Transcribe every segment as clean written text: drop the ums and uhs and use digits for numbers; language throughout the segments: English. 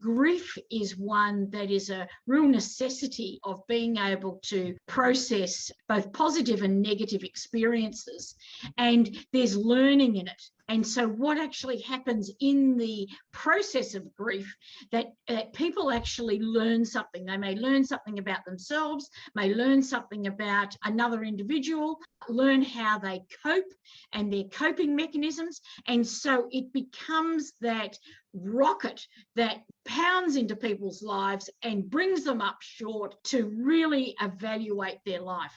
grief is one that is a real necessity of being able to process both positive and negative experiences, and there's learning in it. And so what actually happens in the process of grief, that people actually learn something. They may learn something about themselves, may learn something about another individual, learn how they cope and their coping mechanisms. And so it becomes that rocket that pounds into people's lives and brings them up short to really evaluate their life.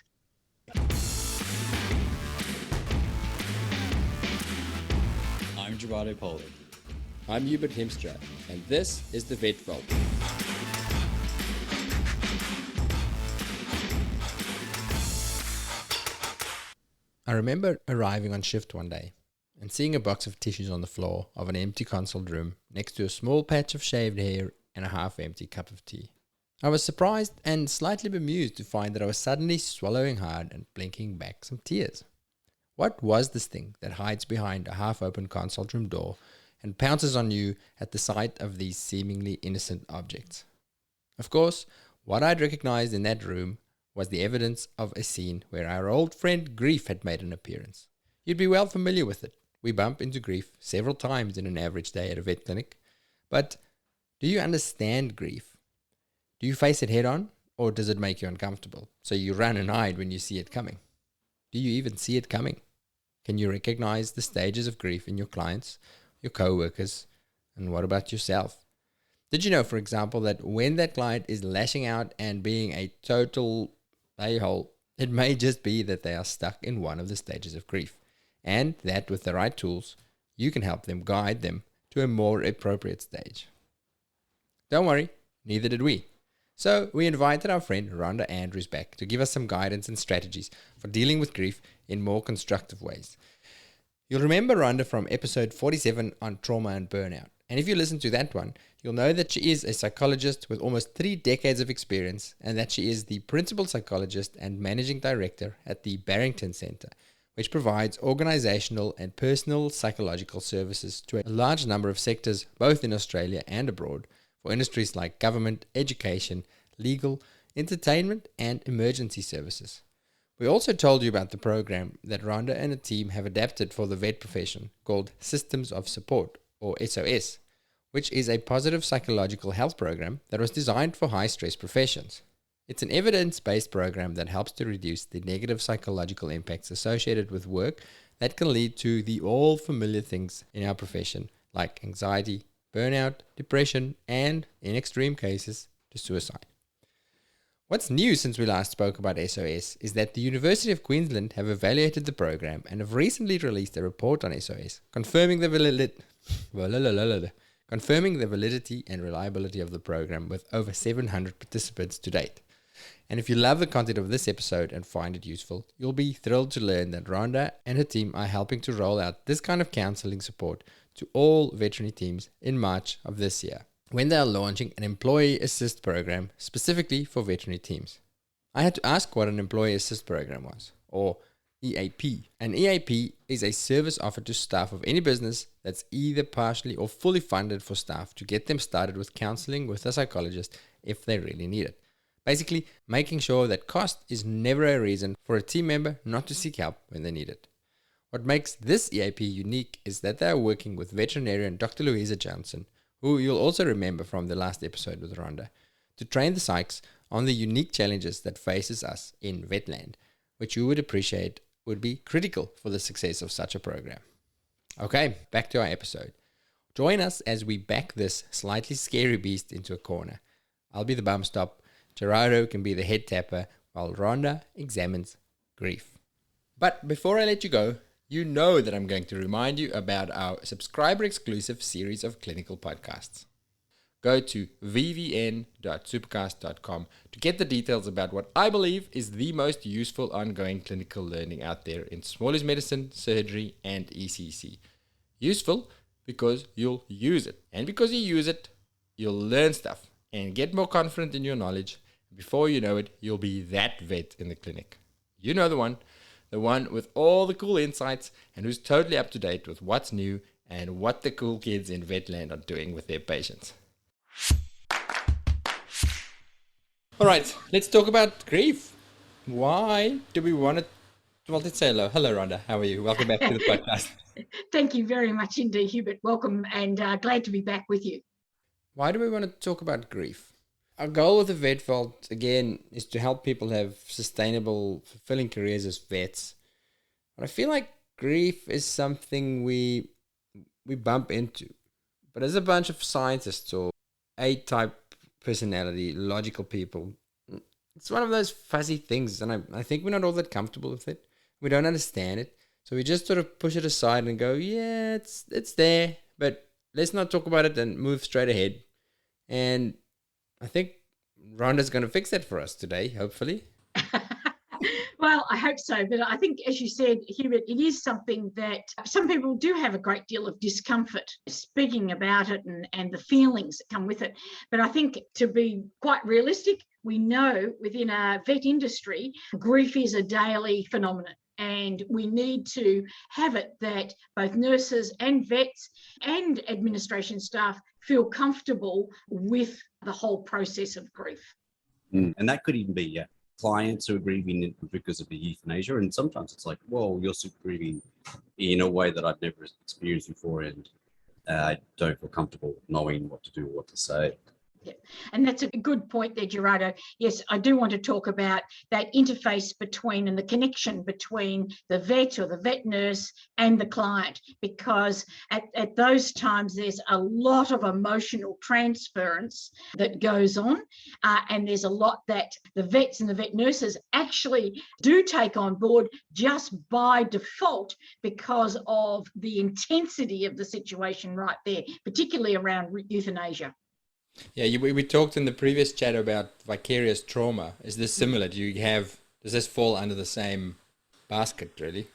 I'm Gerardo Pollard. I'm Hubert Hemstra, and this is the Vet Vault. I remember arriving on shift one day and seeing a box of tissues on the floor of an empty consult room next to a small patch of shaved hair and a half-empty cup of tea. I was surprised and slightly bemused to find that I was suddenly swallowing hard and blinking back some tears. What was this thing that hides behind a half-open consult room door and pounces on you at the sight of these seemingly innocent objects? Of course, what I'd recognized in that room was the evidence of a scene where our old friend Grief had made an appearance. You'd be well familiar with it. We bump into Grief several times in an average day at a vet clinic. But do you understand grief? Do you face it head on, or does it make you uncomfortable, so you run and hide when you see it coming? Do you even see it coming? Can you recognize the stages of grief in your clients, your co-workers, and what about yourself? Did you know, for example, that when that client is lashing out and being a total a-hole, it may just be that they are stuck in one of the stages of grief, and that with the right tools, you can help them guide them to a more appropriate stage. Don't worry, neither did we. So we invited our friend Rhonda Andrews back to give us some guidance and strategies for dealing with grief in more constructive ways. You'll remember Rhonda from episode 47 on trauma and burnout. And if you listen to that one, you'll know that she is a psychologist with almost 3 decades of experience, and that she is the principal psychologist and managing director at the Barrington Centre, which provides organizational and personal psychological services to a large number of sectors, both in Australia and abroad, for industries like government, education, legal, entertainment, and emergency services. We also told you about the program that Rhonda and her team have adapted for the vet profession called Systems of Support, or SOS, which is a positive psychological health program that was designed for high-stress professions. It's an evidence-based program that helps to reduce the negative psychological impacts associated with work that can lead to the all-familiar things in our profession, like anxiety, burnout, depression, and, in extreme cases, to suicide. What's new since we last spoke about SOS is that the University of Queensland have evaluated the program and have recently released a report on SOS, confirming the validity and reliability of the program with over 700 participants to date. And if you love the content of this episode and find it useful, you'll be thrilled to learn that Rhonda and her team are helping to roll out this kind of counseling support to all veterinary teams in March of this year, when they are launching an Employee Assist program specifically for veterinary teams. I had to ask what an Employee Assist program was, or EAP. An EAP is a service offered to staff of any business that's either partially or fully funded for staff to get them started with counseling with a psychologist if they really need it. Basically, making sure that cost is never a reason for a team member not to seek help when they need it. What makes this EAP unique is that they are working with veterinarian Dr. Louisa Johnson, who you'll also remember from the last episode with Rhonda, to train the psychs on the unique challenges that faces us in Vetland, which you would appreciate would be critical for the success of such a program. Okay, back to our episode. Join us as we back this slightly scary beast into a corner. I'll be the bum stop, Gerardo can be the head tapper, while Rhonda examines grief. But before I let you go, you know that I'm going to remind you about our subscriber-exclusive series of clinical podcasts. Go to vvn.supercast.com to get the details about what I believe is the most useful ongoing clinical learning out there in smallest medicine, surgery, and ECC. Useful because you'll use it. And because you use it, you'll learn stuff and get more confident in your knowledge. Before you know it, you'll be that vet in the clinic. You know the one with all the cool insights and who's totally up to date with what's new and what the cool kids in Vetland are doing with their patients. All right, let's talk about grief. Why do we want to? Well, let's say hello. Hello, Rhonda. How are you? Welcome back to the podcast. Thank you very much indeed, Hubert. Welcome and glad to be back with you. Why do we want to talk about grief? Our goal with the Vet Vault, again, is to help people have sustainable, fulfilling careers as vets. But I feel like grief is something we bump into. But as a bunch of scientists or A-type personality, logical people, it's one of those fuzzy things, and I think we're not all that comfortable with it. We don't understand it, so we just sort of push it aside and go, yeah, it's there, but let's not talk about it and move straight ahead. And I think Rhonda's going to fix that for us today, hopefully. Well, I hope so. But I think, as you said, Hubert, it is something that some people do have a great deal of discomfort speaking about it and the feelings that come with it. But I think, to be quite realistic, we know within our vet industry, grief is a daily phenomenon. And we need to have it that both nurses and vets and administration staff feel comfortable with the whole process of grief. And that could even be clients who are grieving because of the euthanasia. And sometimes it's like, whoa, you're grieving in a way that I've never experienced before. And I don't feel comfortable knowing what to do or what to say. Yeah. And that's a good point there, Gerardo. Yes, I do want to talk about that interface between and the connection between the vet or the vet nurse and the client, because at those times there's a lot of emotional transference that goes on, and there's a lot that the vets and the vet nurses actually do take on board just by default because of the intensity of the situation right there, particularly around euthanasia. Yeah, we talked in the previous chat about vicarious trauma. Is this similar? Does this fall under the same basket, really?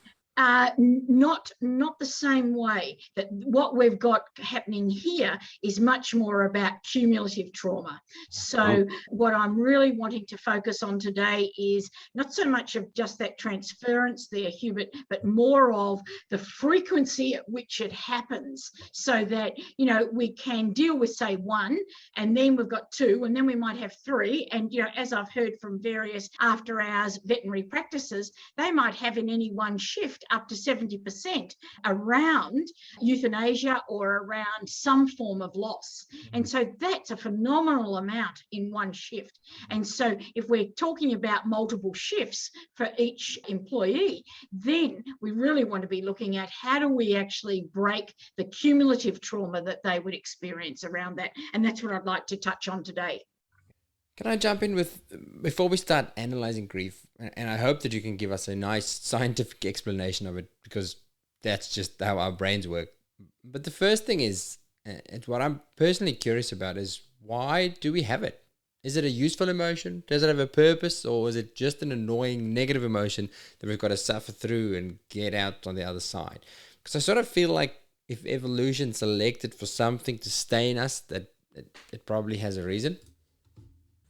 Not the same way. That what we've got happening here is much more about cumulative trauma. So what I'm really wanting to focus on today is not so much of just that transference there, Hubert, but more of the frequency at which it happens, so that, you know, we can deal with, say, one, and then we've got two, and then we might have three. And, you know, as I've heard from various after hours veterinary practices, they might have in any one shift up to 70% around euthanasia or around some form of loss. And so that's a phenomenal amount in one shift. And so if we're talking about multiple shifts for each employee, then we really want to be looking at how do we actually break the cumulative trauma that they would experience around that. And that's what I'd like to touch on today. Can I jump in before we start analyzing grief, and I hope that you can give us a nice scientific explanation of it, because that's just how our brains work. But the first thing is, and what I'm personally curious about, is why do we have it? Is it a useful emotion? Does it have a purpose? Or is it just an annoying negative emotion that we've got to suffer through and get out on the other side? Because I sort of feel like if evolution selected for something to stay in us, that it probably has a reason.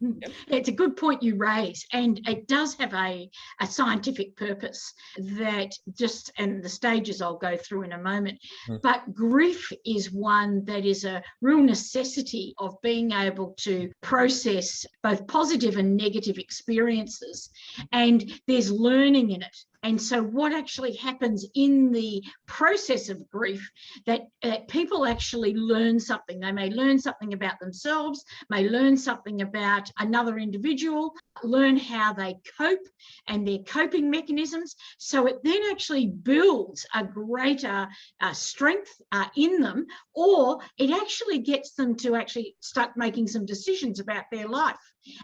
Yep. It's a good point you raise, and it does have a scientific purpose that and the stages I'll go through in a moment. But grief is one that is a real necessity of being able to process both positive and negative experiences, and there's learning in it. And so what actually happens in the process of grief, that people actually learn something. They may learn something about themselves, may learn something about another individual, learn how they cope and their coping mechanisms. So it then actually builds a greater strength in them, or it actually gets them to actually start making some decisions about their life.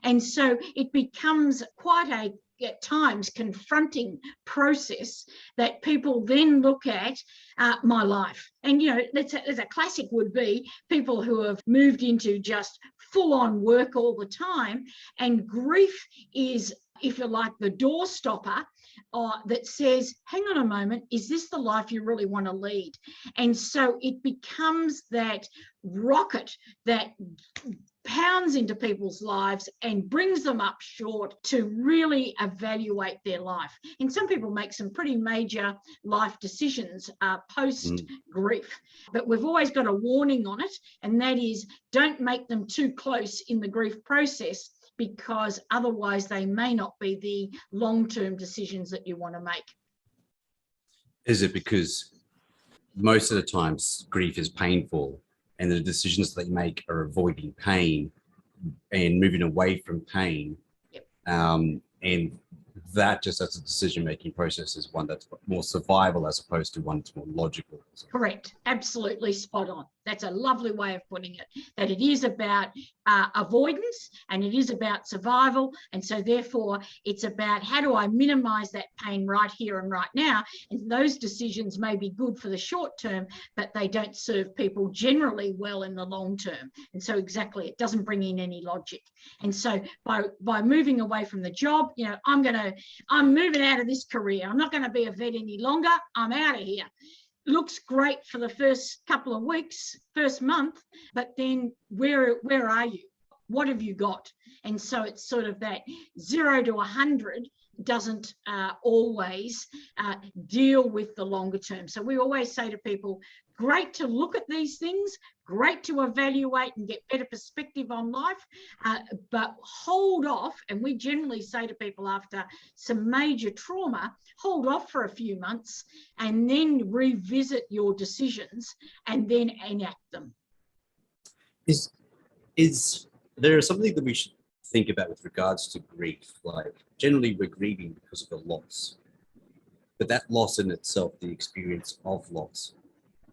And so it becomes quite at times confronting process that people then look at my life. And, you know, there's a classic would be people who have moved into just full-on work all the time, and grief is, if you like, the door stopper that says, hang on a moment, is this the life you really want to lead? And so it becomes that rocket that pounds into people's lives and brings them up short to really evaluate their life. And some people make some pretty major life decisions post-grief. But we've always got a warning on it, and that is, don't make them too close in the grief process, because otherwise they may not be the long-term decisions that you want to make. Is it because most of the times grief is painful and the decisions they make are avoiding pain and moving away from pain? Yep. And that just as a decision-making process is one that's more survival as opposed to one that's more logical. Correct. Absolutely spot on. That's a lovely way of putting it, that it is about avoidance and it is about survival. And so therefore it's about how do I minimize that pain right here and right now? And those decisions may be good for the short term, but they don't serve people generally well in the long term. And so exactly, it doesn't bring in any logic. And so by moving away from the job, you know, I'm moving out of this career. I'm not going to be a vet any longer. I'm out of here. Looks great for the first couple of weeks, first month, but then where are you? What have you got? And so it's sort of that 0 to 100 doesn't always deal with the longer term. So we always say to people, great to look at these things, great to evaluate and get better perspective on life, but hold off. And we generally say to people after some major trauma, hold off for a few months and then revisit your decisions and then enact them. Is there something that we should think about with regards to grief? Like generally we're grieving because of the loss, but that loss in itself, the experience of loss,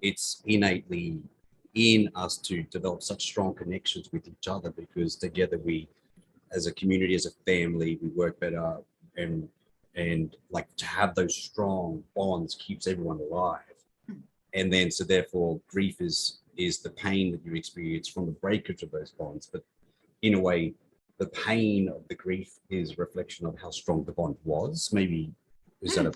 it's innately in us to develop such strong connections with each other because together we, as a community, as a family, we work better, and like to have those strong bonds keeps everyone alive. And then so therefore grief is the pain that you experience from the breakage of those bonds, but in a way the pain of the grief is a reflection of how strong the bond was. Maybe is that a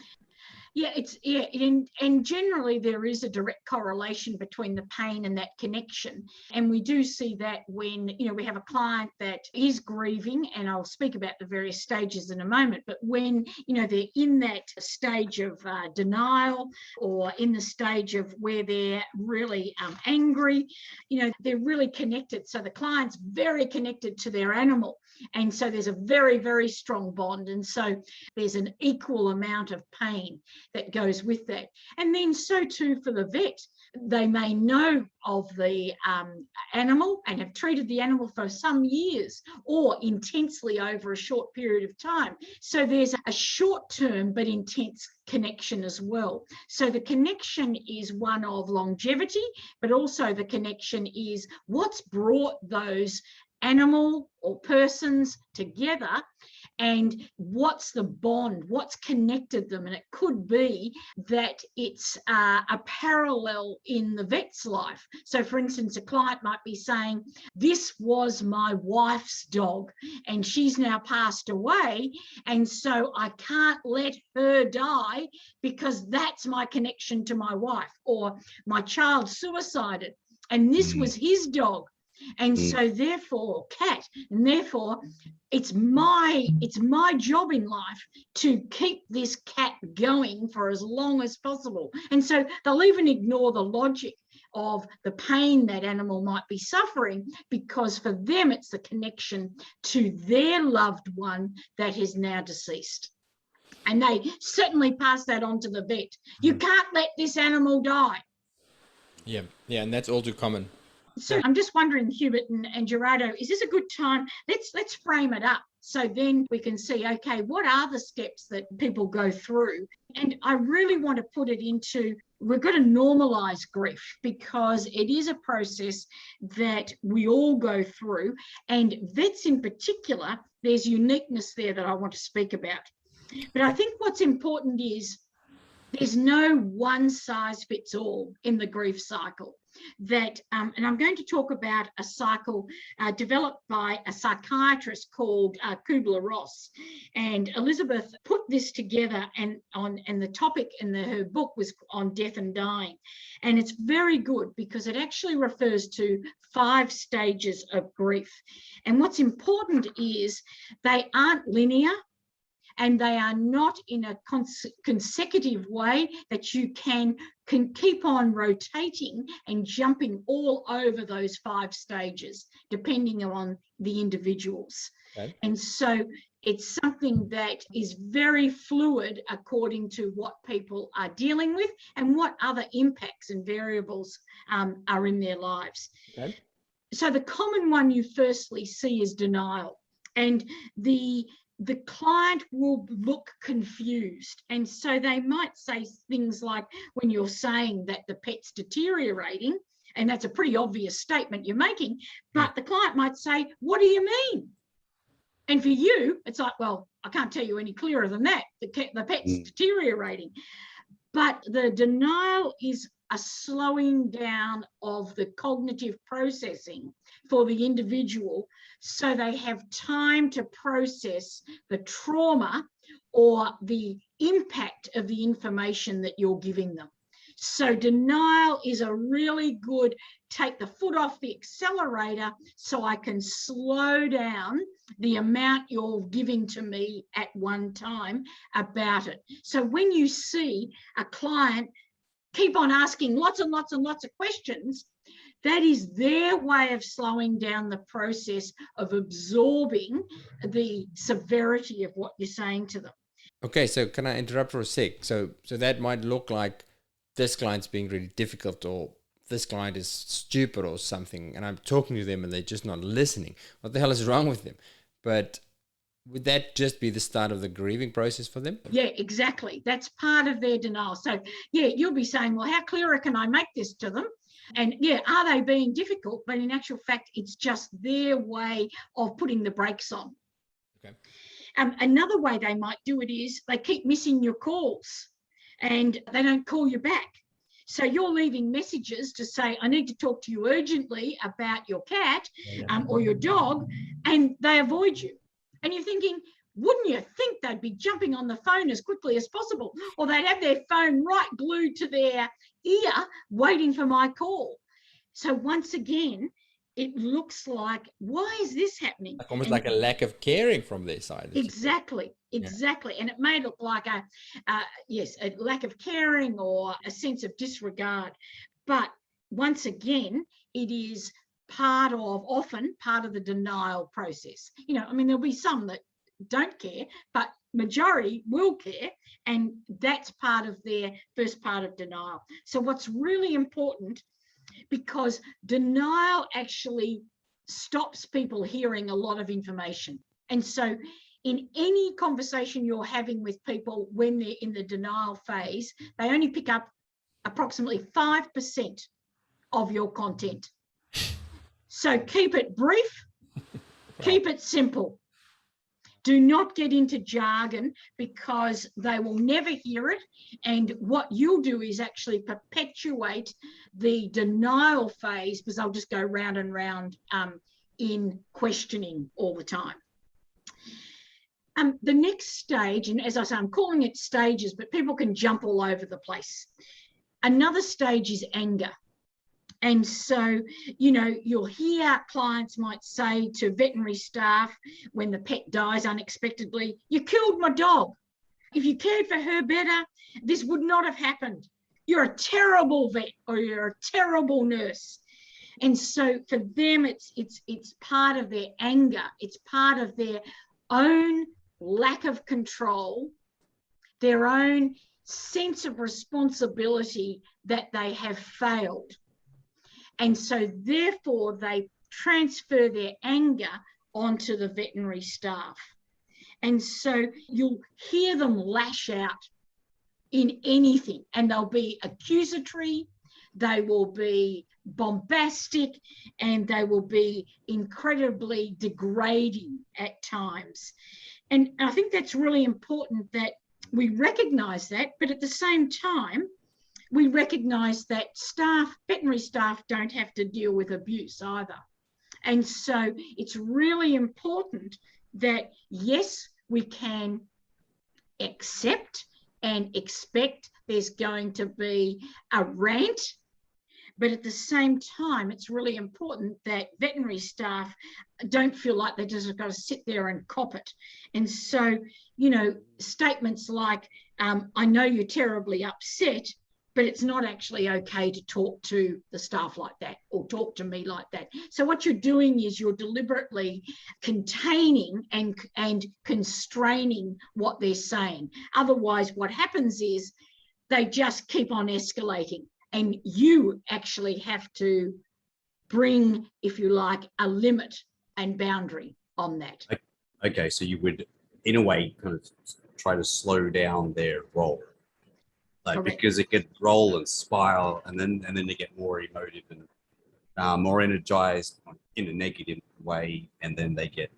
and generally there is a direct correlation between the pain and that connection. And we do see that when, you know, we have a client that is grieving, and I'll speak about the various stages in a moment, but when, you know, they're in that stage of denial or in the stage of where they're really angry, you know, they're really connected. So the client's very connected to their animal. And so there's a very, very strong bond. And so there's an equal amount of pain that goes with that. And then so too for the vet, they may know of the animal and have treated the animal for some years or intensely over a short period of time. So there's a short-term but intense connection as well. So the connection is one of longevity, but also the connection is what's brought those animal or persons together and what's the bond, what's connected them. And it could be that it's a parallel in the vet's life. So for instance, a client might be saying, this was my wife's dog and she's now passed away, and so I can't let her die because that's my connection to my wife. Or my child suicided and this was his dog. And so therefore cat, and therefore it's my job in life to keep this cat going for as long as possible. And so they'll even ignore the logic of the pain that animal might be suffering, because for them it's the connection to their loved one that is now deceased. And they certainly pass that on to the vet. You can't let this animal die. Yeah, and that's all too common. So I'm just wondering, Hubert and Gerardo, is this a good time? Let's frame it up so then we can see, okay, what are the steps that people go through? And I really want to put it into, we've got to normalize grief because it is a process that we all go through. And vets in particular, there's uniqueness there that I want to speak about. But I think what's important is there's no one size fits all in the grief cycle. That, and I'm going to talk about a cycle developed by a psychiatrist called Kubler-Ross. And Elizabeth put this together, and the topic in her book was on death and dying. And it's very good because it actually refers to 5 stages of grief. And what's important is they aren't linear. and they are not in a consecutive way that you can keep on rotating and jumping all over those 5 stages, depending on the individuals. Okay. And so it's something that is very fluid according to what people are dealing with and what other impacts and variables are in their lives. Okay. So the common one you firstly see is denial. And the client will look confused. And so they might say things like, when you're saying that the pet's deteriorating, and that's a pretty obvious statement you're making, but the client might say, what do you mean? And for you, it's like, well, I can't tell you any clearer than that. The pet's deteriorating. But the denial is a slowing down of the cognitive processing for the individual, so they have time to process the trauma or the impact of the information that you're giving them. So denial is a really good take the foot off the accelerator so I can slow down the amount you're giving to me at one time about it. So when you see a client keep on asking lots and lots and lots of questions, that is their way of slowing down the process of absorbing the severity of what you're saying to them. Okay, so can I interrupt for a sec? So that might look like this client's being really difficult, or this client is stupid or something, and I'm talking to them and they're just not listening. What the hell is wrong with them? But would that just be the start of the grieving process for them? Yeah, exactly. That's part of their denial. So, yeah, you'll be saying, well, how clearer can I make this to them? And, yeah, are they being difficult? But in actual fact, it's just their way of putting the brakes on. Okay. Another way they might do it is they keep missing your calls and they don't call you back. So you're leaving messages to say, I need to talk to you urgently about your cat or your dog, and they avoid you. And you're thinking, wouldn't you think they'd be jumping on the phone as quickly as possible, or they'd have their phone right glued to their ear waiting for my call? So once again, it looks like, why is this happening? Almost like a lack of caring from their side. Exactly. Yeah. And it may look like a lack of caring or a sense of disregard. But once again, it is often part of the denial process. There'll be some that don't care, but majority will care, and that's part of their first part of denial. So what's really important, because denial actually stops people hearing a lot of information. And so in any conversation you're having with people when they're in the denial phase, they only pick up approximately 5% of your content. So keep it brief, keep it simple. Do not get into jargon, because they will never hear it. And what you'll do is actually perpetuate the denial phase, because they'll just go round and round in questioning all the time. The next stage, and as I say, I'm calling it stages, but people can jump all over the place. Another stage is anger. And so, you'll hear clients might say to veterinary staff when the pet dies unexpectedly, you killed my dog. If you cared for her better, this would not have happened. You're a terrible vet, or you're a terrible nurse. And so for them, it's part of their anger. It's part of their own lack of control, their own sense of responsibility that they have failed. And so therefore they transfer their anger onto the veterinary staff. And so you'll hear them lash out in anything, and they'll be accusatory, they will be bombastic, and they will be incredibly degrading at times. And I think that's really important that we recognise that, but at the same time, we recognise that veterinary staff don't have to deal with abuse either. And so it's really important that, yes, we can accept and expect there's going to be a rant, But at the same time, it's really important that veterinary staff don't feel like they just got to sit there and cop it. And so, statements like, I know you're terribly upset, but it's not actually okay to talk to the staff like that or talk to me like that. So what you're doing is you're deliberately containing and constraining what they're saying. Otherwise, what happens is they just keep on escalating, and you actually have to bring, if you like, a limit and boundary on that. Okay, so you would, in a way, kind of try to slow down their roll. Like, because it could roll and spiral, and then they get more emotive and more energized in a negative way, and then they get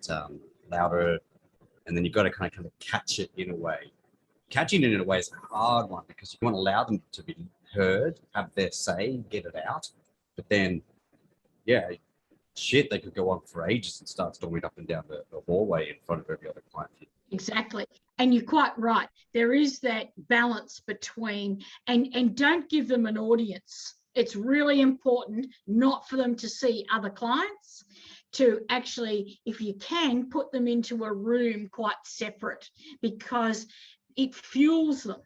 louder, and then you've got to kind of catch it in a way. Catching it in a way is a hard one because you want to allow them to be heard, have their say, get it out. But then, yeah, shit, they could go on for ages and start storming up and down the hallway in front of every other client. Exactly. And you're quite right. There is that balance between, and don't give them an audience. It's really important not for them to see other clients, to actually, if you can, put them into a room quite separate, because it fuels them.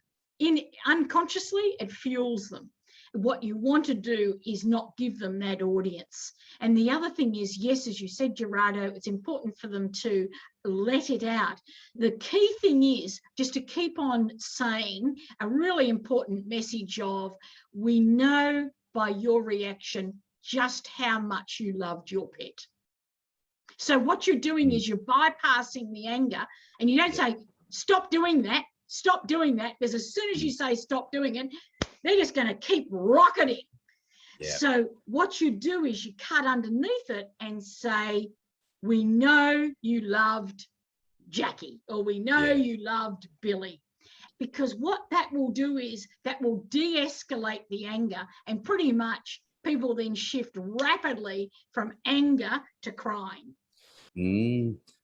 Unconsciously, it fuels them. What you want to do is not give them that audience. And the other thing is, yes, as you said, Gerardo, it's important for them to let it out. The key thing is just to keep on saying a really important message of, we know by your reaction just how much you loved your pet. So what you're doing is you're bypassing the anger, and you don't say, stop doing that, because as soon as you say stop doing it, they're just going to keep rocketing. Yeah. So what you do is you cut underneath it and say, we know you loved Jackie, or we know you loved Billy. Because what that will do is that will de-escalate the anger, and pretty much people then shift rapidly from anger to crying.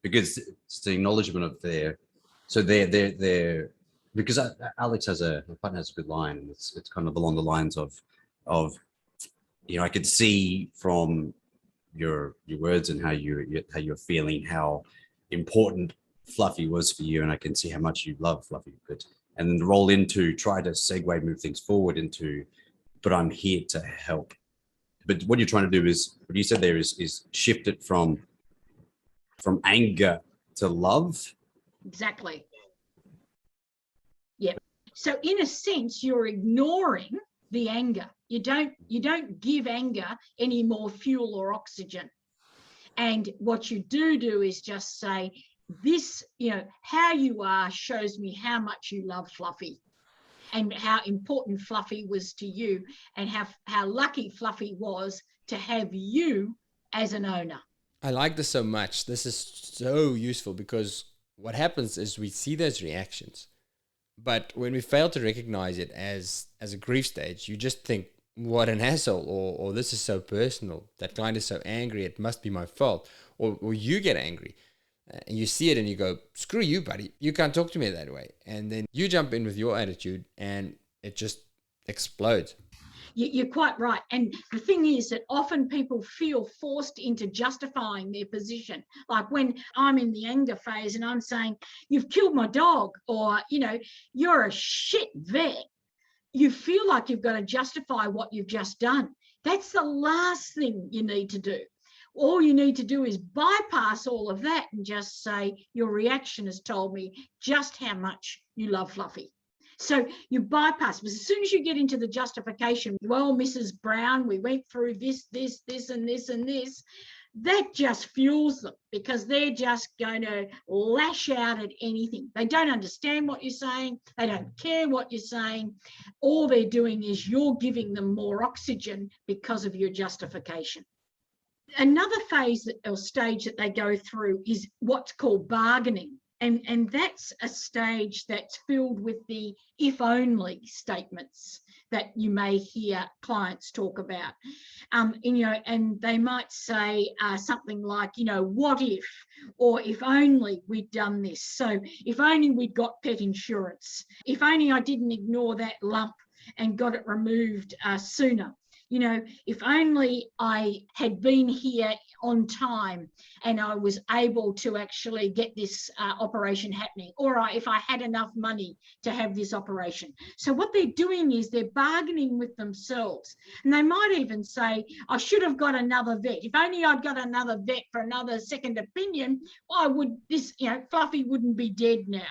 Because it's the acknowledgement of their, so they're because Alex my partner has a good line, and it's kind of along the lines of I could see from your words and how you're feeling how important Fluffy was for you, and I can see how much you love Fluffy. And then roll into, try to segue, move things forward into, but I'm here to help. But what you're trying to do is, what you said there is shift it from anger to love. Exactly. Yeah. So in a sense, you're ignoring the anger. You don't give anger any more fuel or oxygen. And what you do is just say, this, how you are shows me how much you love Fluffy, and how important Fluffy was to you, and how lucky Fluffy was to have you as an owner. I like this so much. This is so useful, because what happens is we see those reactions, but when we fail to recognize it as a grief stage, you just think, what an asshole, or this is so personal. That client is so angry, it must be my fault. Or you get angry and you see it and you go, screw you, buddy. You can't talk to me that way. And then you jump in with your attitude and it just explodes. You're quite right. And the thing is that often people feel forced into justifying their position. Like when I'm in the anger phase and I'm saying, you've killed my dog, or, you're a shit vet. You feel like you've got to justify what you've just done. That's the last thing you need to do. All you need to do is bypass all of that and just say, your reaction has told me just how much you love Fluffy. So you bypass, but as soon as you get into the justification, well, Mrs. Brown, we went through this, and this, and this, that just fuels them, because they're just going to lash out at anything. They don't understand what you're saying. They don't care what you're saying. All they're doing is you're giving them more oxygen because of your justification. Another phase or stage that they go through is what's called bargaining. And that's a stage that's filled with the if only statements that you may hear clients talk about. And they might say something like, what if, or if only we'd done this. So if only we'd got pet insurance, if only I didn't ignore that lump and got it removed sooner. You know, if only I had been here on time and I was able to actually get this operation happening, or if I had enough money to have this operation. So what they're doing is they're bargaining with themselves. And they might even say, I should have got another vet. If only I'd got another vet for another second opinion, Fluffy wouldn't be dead now.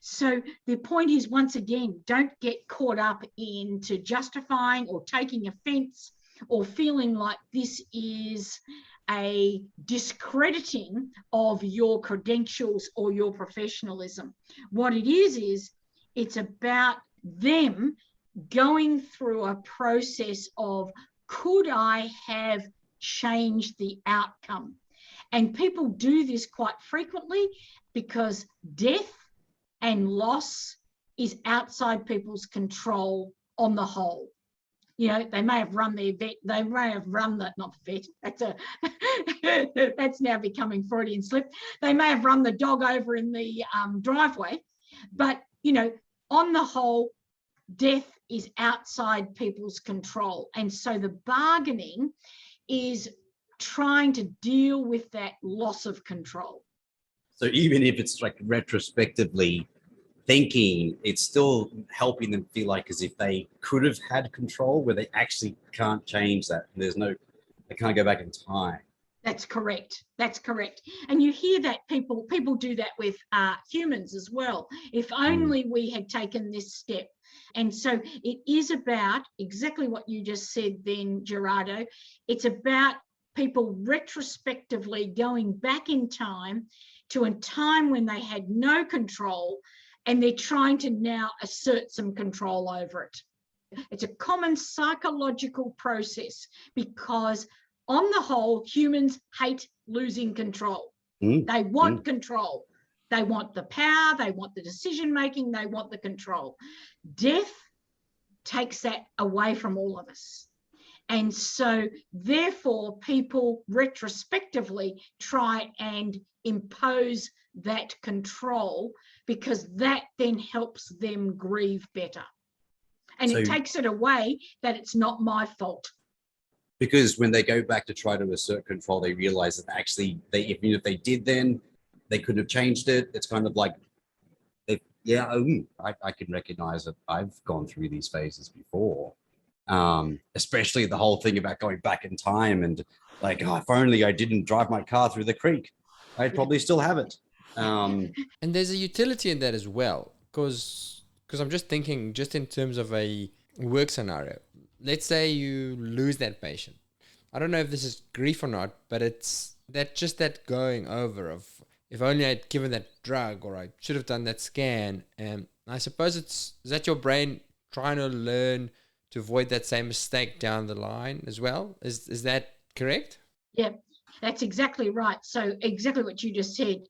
So the point is, once again, don't get caught up into justifying or taking offense or feeling like this is a discrediting of your credentials or your professionalism. What it is it's about them going through a process of, could I have changed the outcome? And people do this quite frequently because death and loss is outside people's control on the whole. You know, they may have run their vet, they may have run the, not the vet, that's now becoming Freudian slip. They may have run the dog over in the driveway, but, you know, on the whole, death is outside people's control. And so the bargaining is trying to deal with that loss of control. So even if it's like retrospectively thinking, it's still helping them feel like as if they could have had control, where they actually can't change that. They can't go back in time. That's correct. That's correct. And you hear that people do that with humans as well. If only we had taken this step. And so it is about exactly what you just said then, Gerardo. It's about people retrospectively going back in time to a time when they had no control, and they're trying to now assert some control over it. It's a common psychological process because on the whole, humans hate losing control. They want control. They want the power, they want the decision-making, they want the control. Death takes that away from all of us. And so therefore, people retrospectively try and impose that control because that then helps them grieve better. And it takes it away that it's not my fault. Because when they go back to try to assert control, they realize that actually, even if they did then, they couldn't have changed it. It's kind of like, I can recognize that I've gone through these phases before. Especially the whole thing about going back in time and like, oh, if only I didn't drive my car through the creek, I'd probably still have it. And there's a utility in that as well, because I'm just thinking, just in terms of a work scenario. Let's say you lose that patient. I don't know if this is grief or not, but it's that going over of, if only I'd given that drug, or I should have done that scan. And I suppose is that your brain trying to learn to avoid that same mistake down the line as well? Is that correct? Yeah, that's exactly right. So exactly what you just said,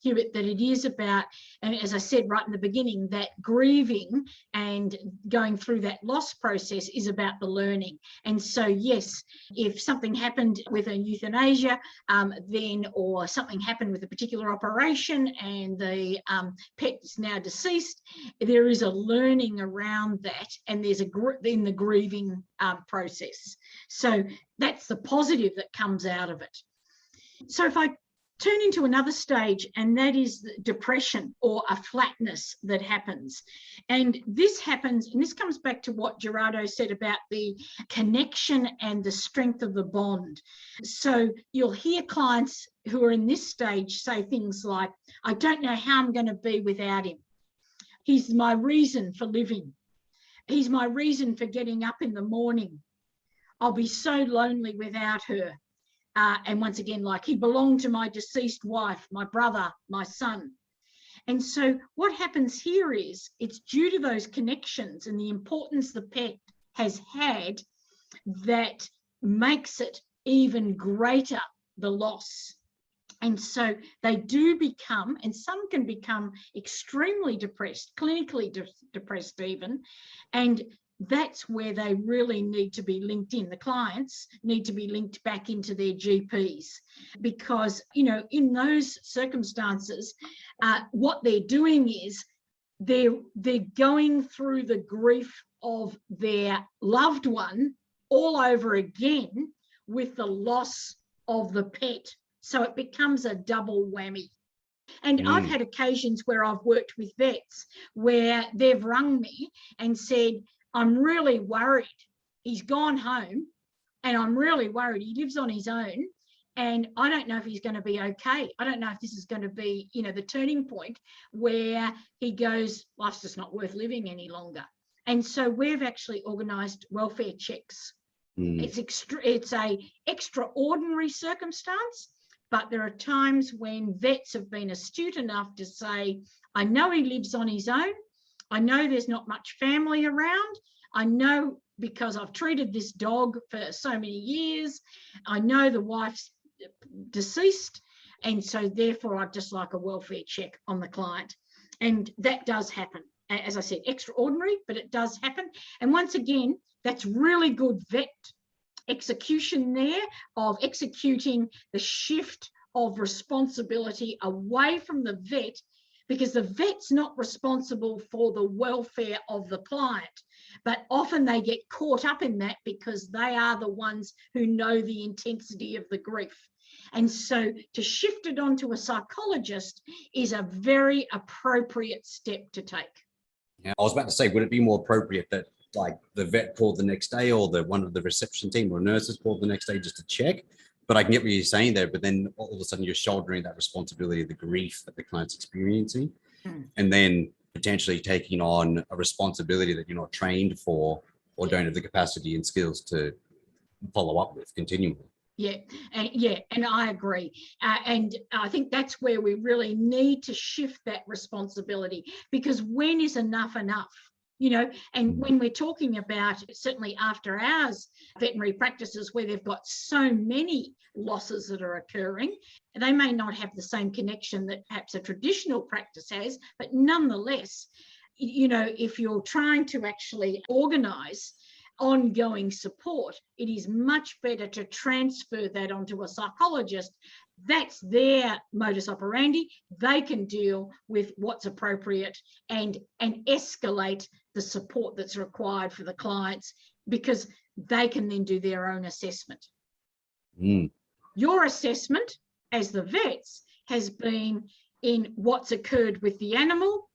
Hubert, that it is about, and as I said right in the beginning, that grieving and going through that loss process is about the learning. And so, yes, if something happened with a euthanasia, or something happened with a particular operation and the pet is now deceased, there is a learning around that, and there's in the grieving process. So that's the positive that comes out of it. So if I turn into another stage, and that is depression or a flatness that happens. And this happens, and this comes back to what Gerardo said about the connection and the strength of the bond. So you'll hear clients who are in this stage say things like, I don't know how I'm going to be without him. He's my reason for living. He's my reason for getting up in the morning. I'll be so lonely without her. And once again, like, he belonged to my deceased wife, my brother, my son. And so what happens here is it's due to those connections and the importance the pet has had that makes it even greater, the loss. And so they do become, and some can become extremely depressed, clinically depressed even, and that's where they really need to be linked in. The clients need to be linked back into their GPs because, you know, in those circumstances, what they're doing is they're going through the grief of their loved one all over again with the loss of the pet. So it becomes a double whammy. And I've had occasions where I've worked with vets where they've rung me and said, I'm really worried. He's gone home and I'm really worried. He lives on his own and I don't know if he's going to be okay. I don't know if this is going to be, the turning point where he goes, life's just not worth living any longer. And so we've actually organised welfare checks. It's a extraordinary circumstance, but there are times when vets have been astute enough to say, I know he lives on his own. I know there's not much family around. I know because I've treated this dog for so many years. I know the wife's deceased. And so therefore, I'd just like a welfare check on the client. And that does happen. As I said, extraordinary, but it does happen. And once again, that's really good vet execution there of executing the shift of responsibility away from the vet, because the vet's not responsible for the welfare of the client, but often they get caught up in that because they are the ones who know the intensity of the grief. And so to shift it onto a psychologist is a very appropriate step to take. Yeah, I was about to say, would it be more appropriate that like the vet called the next day or one of the reception team or nurses called the next day just to check? But I can get what you're saying there, but then all of a sudden you're shouldering that responsibility of the grief that the client's experiencing, and then potentially taking on a responsibility that you're not trained for or don't have the capacity and skills to follow up with continually. Yeah, and I agree. And I think that's where we really need to shift that responsibility, because when is enough enough? And when we're talking about certainly after hours veterinary practices where they've got so many losses that are occurring, they may not have the same connection that perhaps a traditional practice has, but nonetheless, if you're trying to actually organise ongoing support, it is much better to transfer that onto a psychologist. That's their modus operandi. They can deal with what's appropriate and escalate the support that's required for the clients, because they can then do their own assessment. Your assessment as the vets has been in what's occurred with the animal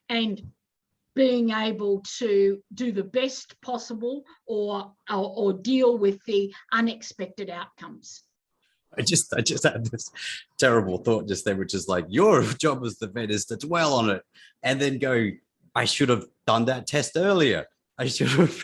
and being able to do the best possible or deal with the unexpected outcomes. I just had this terrible thought just then, which is like, your job as the vet is to dwell on it and then go, I should have done that test earlier. I should have.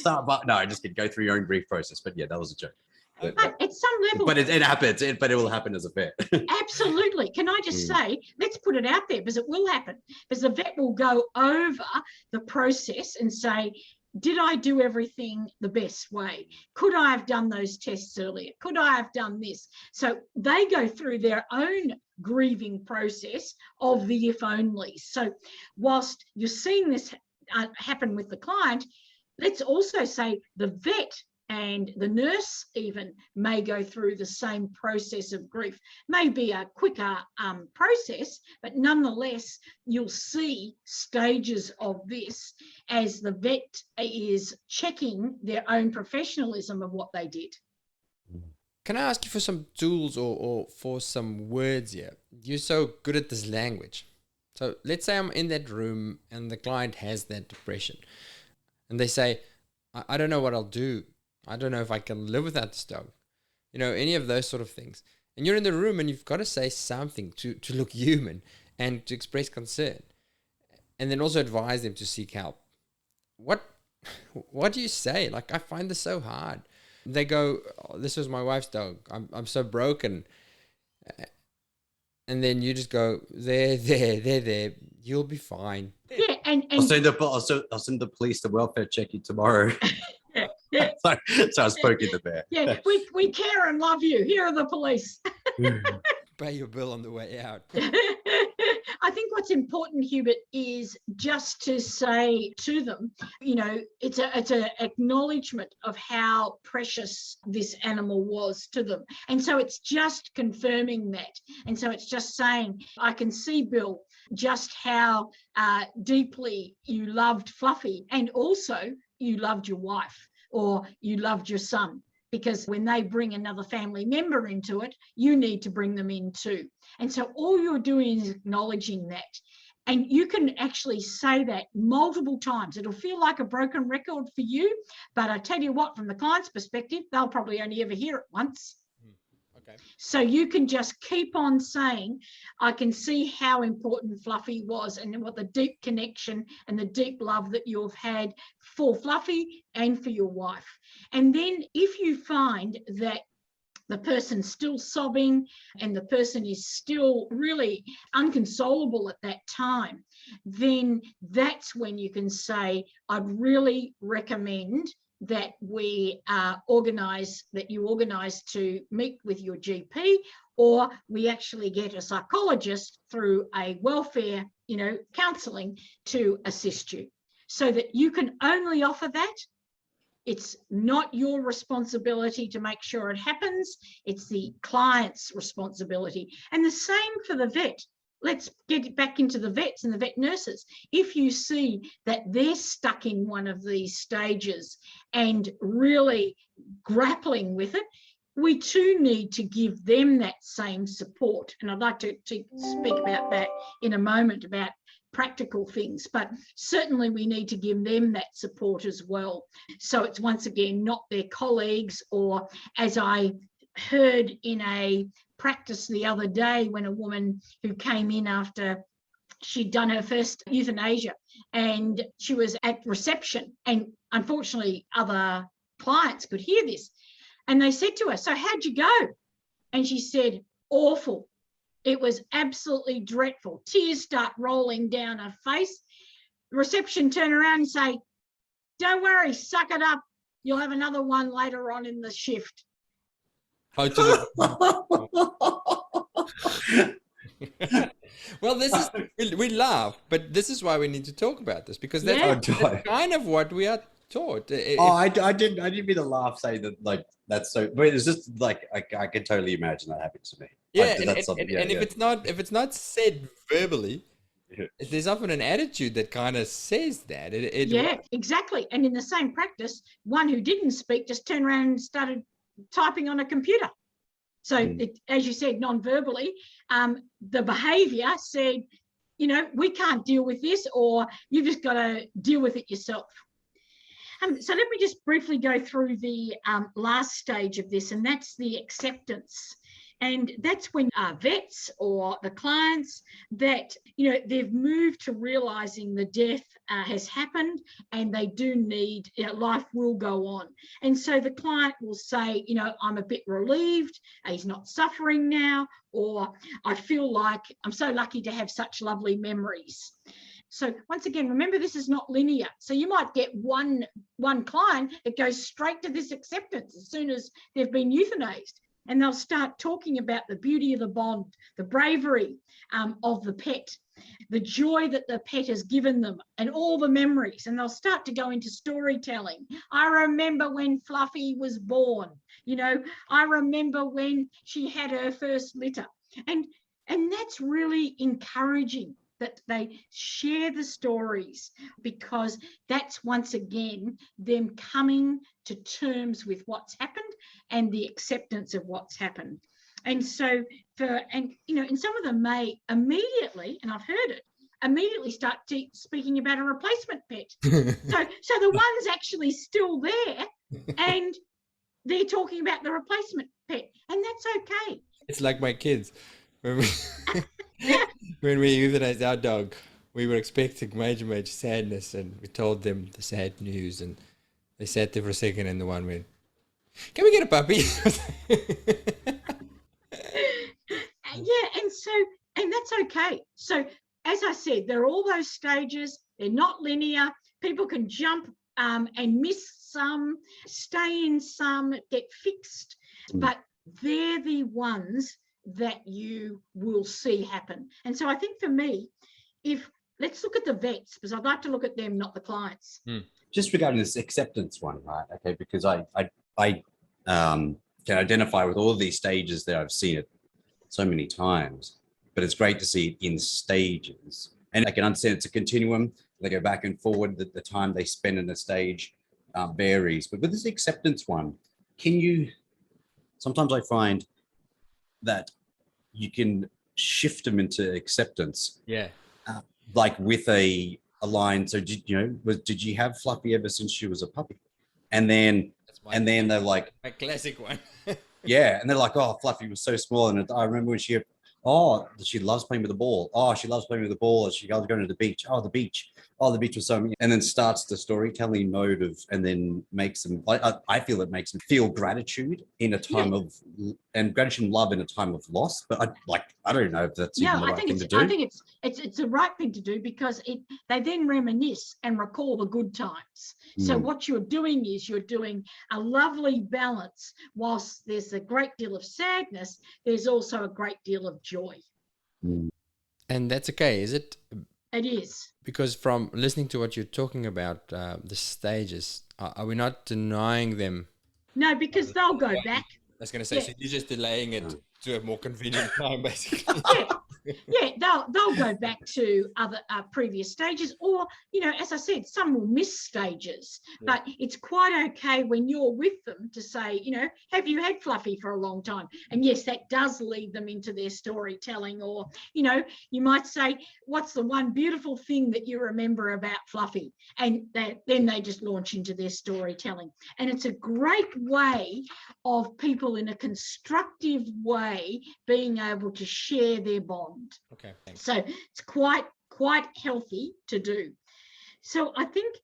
But no, I just could go through your own grief process. But yeah, that was a joke. But at some level, but it happens. But it will happen as a vet. Absolutely. Can I just say, let's put it out there, because it will happen. Because the vet will go over the process and say, did I do everything the best way? Could I have done those tests earlier? Could I have done this? So they go through their own grieving process of the if only. So whilst you're seeing this happen with the client, let's also say the vet and the nurse even may go through the same process of grief. Maybe a quicker process, but nonetheless, you'll see stages of this as the vet is checking their own professionalism of what they did. Can I ask you for some tools or for some words here? You're so good at this language. So let's say I'm in that room and the client has that depression and they say, I don't know what I'll do. I don't know if I can live without this dog. Any of those sort of things. And you're in the room and you've got to say something to look human and to express concern. And then also advise them to seek help. What do you say? Like, I find this so hard. They go, oh, this was my wife's dog. I'm so broken. And then you just go, there. You'll be fine. Yeah, and I'll send the police to welfare check you tomorrow. Yeah. So I spoke in the bear. Yeah, we care and love you. Here are the police. Pay your bill on the way out. I think what's important, Hubert, is just to say to them, it's an acknowledgement of how precious this animal was to them. And so it's just confirming that. And so it's just saying, I can see, Bill, just how deeply you loved Fluffy, and also you loved your wife. or you loved your son. Because when they bring another family member into it, you need to bring them in too. And so all you're doing is acknowledging that. And you can actually say that multiple times. It'll feel like a broken record for you, but I tell you what, from the client's perspective, they'll probably only ever hear it once. Okay. So you can just keep on saying, I can see how important Fluffy was and what the deep connection and the deep love that you've had for Fluffy and for your wife. And then if you find that the person's still sobbing and the person is still really inconsolable at that time, then that's when you can say, I'd really recommend that we organise to meet with your GP, or we actually get a psychologist through a welfare, counselling to assist you, so that you can only offer that. It's not your responsibility to make sure it happens. It's the client's responsibility. And the same for the vet. Let's get back into the vets and the vet nurses. If you see that they're stuck in one of these stages and really grappling with it, we too need to give them that same support. And I'd like to speak about that in a moment, about practical things, but certainly we need to give them that support as well. So it's once again not their colleagues, or as I heard in a practice the other day when a woman who came in after she'd done her first euthanasia and she was at reception, and unfortunately other clients could hear this, and they said to her, so how'd you go? And she said, awful. It was absolutely dreadful. Tears start rolling down her face. Reception turn around and say, don't worry, suck it up. You'll have another one later on in the shift. Well, this is, we laugh, but this is why we need to talk about this, because that's kind of what we are taught. I didn't mean to laugh, saying that, like, that's so, but it's just like, I can totally imagine that happening to me. Yeah, like, and if it's not said verbally, there's often an attitude that kind of says that. Yeah, exactly. And in the same practice, one who didn't speak just turned around and started typing on a computer. So as you said, non-verbally, the behaviour said, we can't deal with this, or you've just got to deal with it yourself. So let me just briefly go through the last stage of this, and that's the acceptance. And that's when vets or the clients that, they've moved to realising the death has happened, and they do need, life will go on. And so the client will say, I'm a bit relieved, he's not suffering now, or I feel like I'm so lucky to have such lovely memories. So once again, remember, this is not linear. So you might get one client that goes straight to this acceptance as soon as they've been euthanized. And they'll start talking about the beauty of the bond, the bravery of the pet, the joy that the pet has given them, and all the memories. And they'll start to go into storytelling. I remember when Fluffy was born. I remember when she had her first litter. And that's really encouraging, that they share the stories, because that's once again them coming to terms with what's happened and the acceptance of what's happened. And so and some of them may immediately, and I've heard it, immediately start speaking about a replacement pet. so the one's actually still there and they're talking about the replacement pet, and that's okay. It's like my kids. When we euthanized our dog, we were expecting major sadness, and we told them the sad news, and they sat there for a second, and the one went, can we get a puppy? And that's okay. So as I said, there are all those stages. They're not linear. People can jump and miss some, stay in some, get fixed, but they're the ones that you will see happen. And so I think for me, let's look at the vets, because I'd like to look at them, not the clients. Just regarding this acceptance one, right? Okay, because I can identify with all of these stages that I've seen it so many times, but it's great to see it in stages. And I can understand it's a continuum. They go back and forward, the time they spend in a stage varies. But with this acceptance one, sometimes I find that you can shift them into acceptance. Yeah. Like with a line. So did you have Fluffy ever since she was a puppy? And then they're like, my classic one. yeah, and they're like, oh, Fluffy was so small, and I remember when she loves playing with the ball. Oh, she loves playing with the ball. She loves going to the beach. Oh, the beach. Oh, the beach was so. And then starts the storytelling mode and then makes them. I feel it makes them feel gratitude in a time of gratitude and love in a time of loss. But I don't know if that's even the right thing to do. I think it's the right thing to do, because they then reminisce and recall the good times. So what you're doing is you're doing a lovely balance. Whilst there's a great deal of sadness, there's also a great deal of joy. And that's okay, is it? It is. Because from listening to what you're talking about, the stages, are we not denying them? No, because they'll go back. I was going to say, so you're just delaying it to a more convenient time, basically. Yeah, they'll go back to other previous stages, or, as I said, some will miss stages. But it's quite okay when you're with them to say, have you had Fluffy for a long time? And yes, that does lead them into their storytelling. Or, you might say, what's the one beautiful thing that you remember about Fluffy? And then they just launch into their storytelling. And it's a great way of people in a constructive way being able to share their bond. Okay, thanks. So it's quite healthy to do. So I think,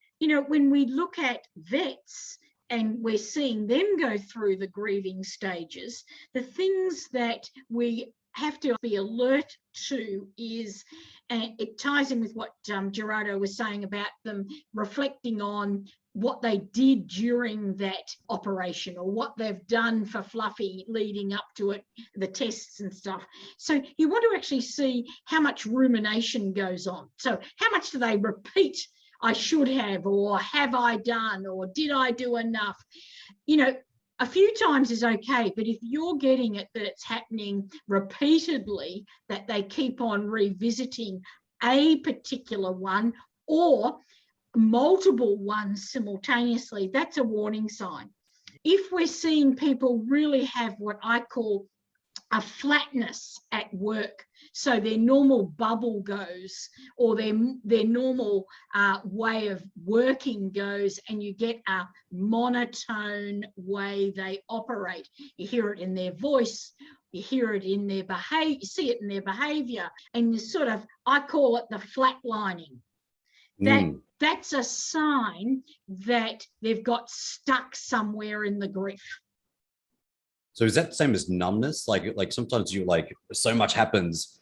when we look at vets and we're seeing them go through the grieving stages, the things that we have to be alert to is, and it ties in with what Gerardo was saying about them reflecting on what they did during that operation, or what they've done for Fluffy leading up to it, the tests and stuff. So you want to actually see how much rumination goes on. So how much do they repeat, I should have, or have I done, or did I do enough? A few times is okay, but if you're getting it that it's happening repeatedly, that they keep on revisiting a particular one or multiple ones simultaneously, that's a warning sign. If we're seeing people really have what I call a flatness at work, so their normal bubble goes, or their normal way of working goes, and you get a monotone way they operate. You hear it in their voice, you hear it in their behavior, you see it in their behavior, and you sort of, I call it the flatlining. That's a sign that they've got stuck somewhere in the grief. So is that the same as numbness? Like sometimes you so much happens.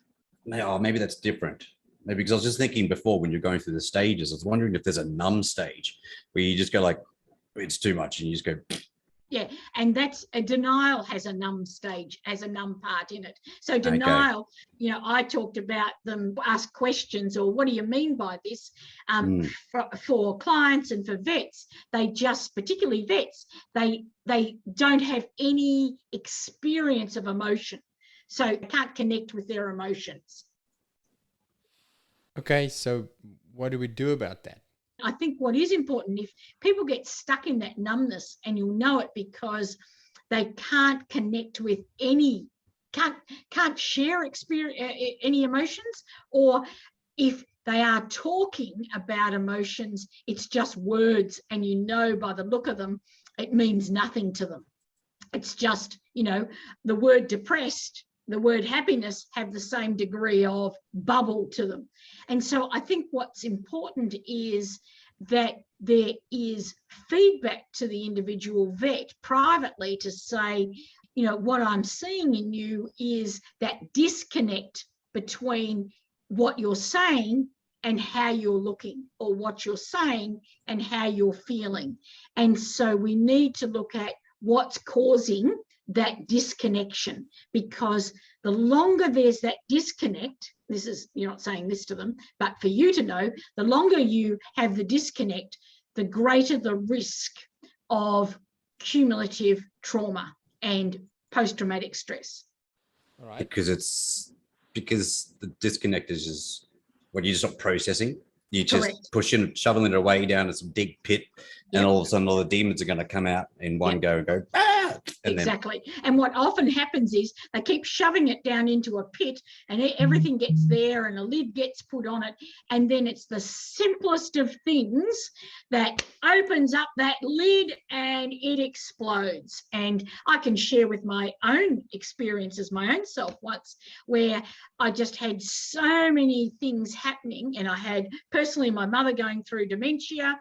Oh, maybe that's different. Maybe because I was just thinking before when you're going through the stages, I was wondering if there's a numb stage where you just go it's too much, and you just go. Yeah, and that's a denial has a numb stage, has a numb part in it. So denial, I talked about them ask questions, or what do you mean by this? For clients and for vets, they just, particularly vets, they don't have any experience of emotion, so can't connect with their emotions. Okay, so what do we do about that? I think what is important, if people get stuck in that numbness, and you'll know it because they can't connect with can't share any emotions, or if they are talking about emotions, it's just words, and by the look of them, it means nothing to them. It's just, the word depressed, the word happiness have the same degree of bubble to them. And so I think what's important is that there is feedback to the individual vet privately to say, what I'm seeing in you is that disconnect between what you're saying and how you're looking, or what you're saying and how you're feeling. And so we need to look at what's causing that disconnection, because the longer there's that disconnect, you're not saying this to them, but for you to know, the longer you have the disconnect, the greater the risk of cumulative trauma and post-traumatic stress. All right. Because the disconnect is just what you're just not processing. You just shoveling it away down to some deep pit, and all of a sudden all the demons are going to come out in one go and go, ah! And exactly. And what often happens is they keep shoving it down into a pit, and everything gets there and a lid gets put on it. And then it's the simplest of things that opens up that lid and it explodes. And I can share with my own experiences, my own self once, where I just had so many things happening. And I had personally my mother going through dementia,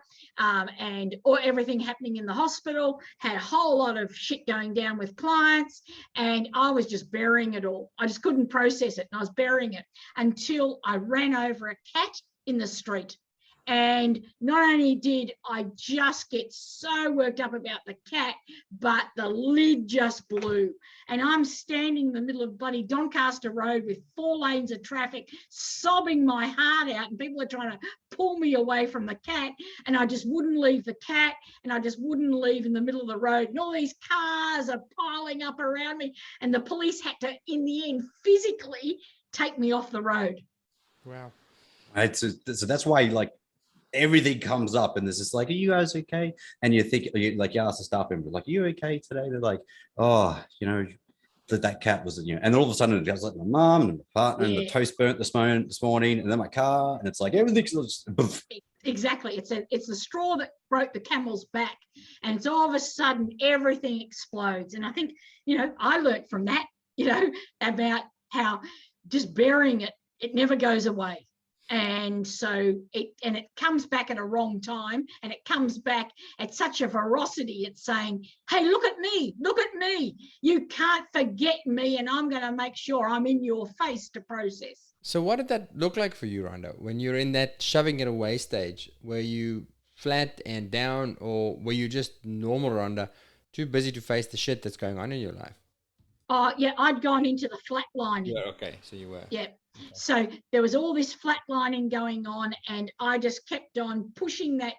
or everything happening in the hospital, had a whole lot of shit going down with clients, and I was just burying it all. I just couldn't process it, and I was burying it until I ran over a cat in the street. And not only did I just get so worked up about the cat, but the lid just blew. And I'm standing in the middle of bloody Doncaster Road with 4 lanes of traffic, sobbing my heart out, and people are trying to pull me away from the cat. And I just wouldn't leave the cat, and I just wouldn't leave in the middle of the road. And all these cars are piling up around me. And the police had to, in the end, physically take me off the road. Wow. So that's why, like, everything comes up, and there's this like, are you guys okay? And you think, you ask the staff member, like, are you okay today? They're like, oh, that cat was, and all of a sudden it goes like my mom and my partner and the toast burnt this morning, and then my car, and it's like everything's just exactly. It's the straw that broke the camel's back, and it's all of a sudden everything explodes. And I think, I learned from that, about how just burying it never goes away. And so it comes back at a wrong time, and it comes back at such a ferocity. It's saying, hey, look at me. You can't forget me, and I'm going to make sure I'm in your face to process. So what did that look like for you, Rhonda, when you're in that shoving it away stage? Were you flat and down, or were you just normal, Rhonda, too busy to face the shit that's going on in your life? Oh, yeah, I'd gone into the flatlining. Yeah, okay, so you were. Yeah. Okay. So there was all this flatlining going on, and I just kept on pushing that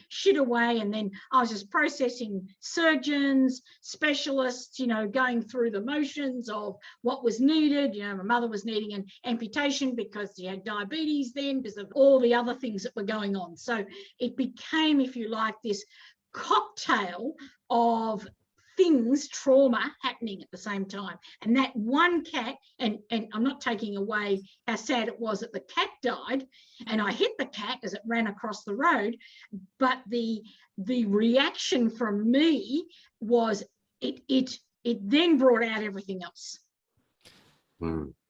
shit away. And then I was just processing surgeons, specialists, going through the motions of what was needed. My mother was needing an amputation because she had diabetes then, because of all the other things that were going on. So it became, if you like, this cocktail of things, trauma happening at the same time. And that one cat, and I'm not taking away how sad it was that the cat died, and I hit the cat as it ran across the road, but the reaction from me was it then brought out everything else.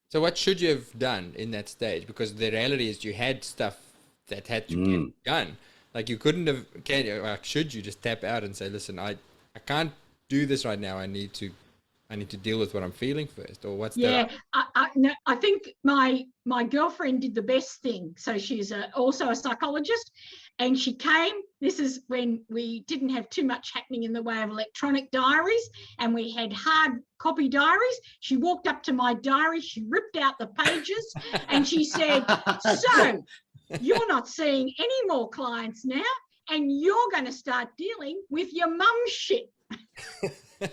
So what should you have done in that stage? Because the reality is you had stuff that had to get done. Like, you couldn't have, should you just tap out and say, listen, I can't do this right now. I need to deal with what I'm feeling first, or what's that? Yeah, I think my girlfriend did the best thing. So she's also a psychologist, and she came. This is when we didn't have too much happening in the way of electronic diaries, and we had hard copy diaries. She walked up to my diary, she ripped out the pages, and she said, so you're not seeing any more clients now, and you're going to start dealing with your mum's shit. And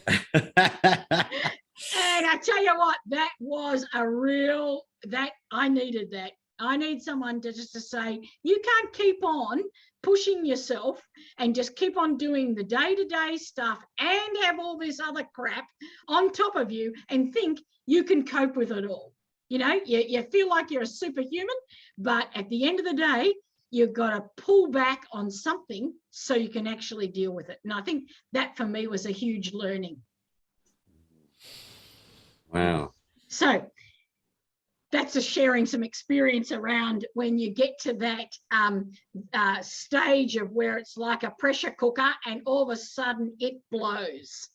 I tell you what, that was I needed that. I need someone to say, you can't keep on pushing yourself and just keep on doing the day-to-day stuff and have all this other crap on top of you and think you can cope with it all. You feel like you're a superhuman, but at the end of the day, you've got to pull back on something so you can actually deal with it. And I think that for me was a huge learning. Wow. So that's sharing some experience around when you get to that stage of where it's like a pressure cooker and all of a sudden it blows.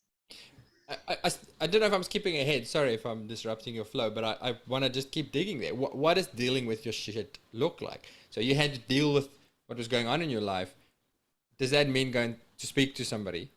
I don't know if I'm skipping ahead. Sorry if I'm disrupting your flow, but I want to just keep digging there. What does dealing with your shit look like? So you had to deal with what was going on in your life. Does that mean going to speak to somebody?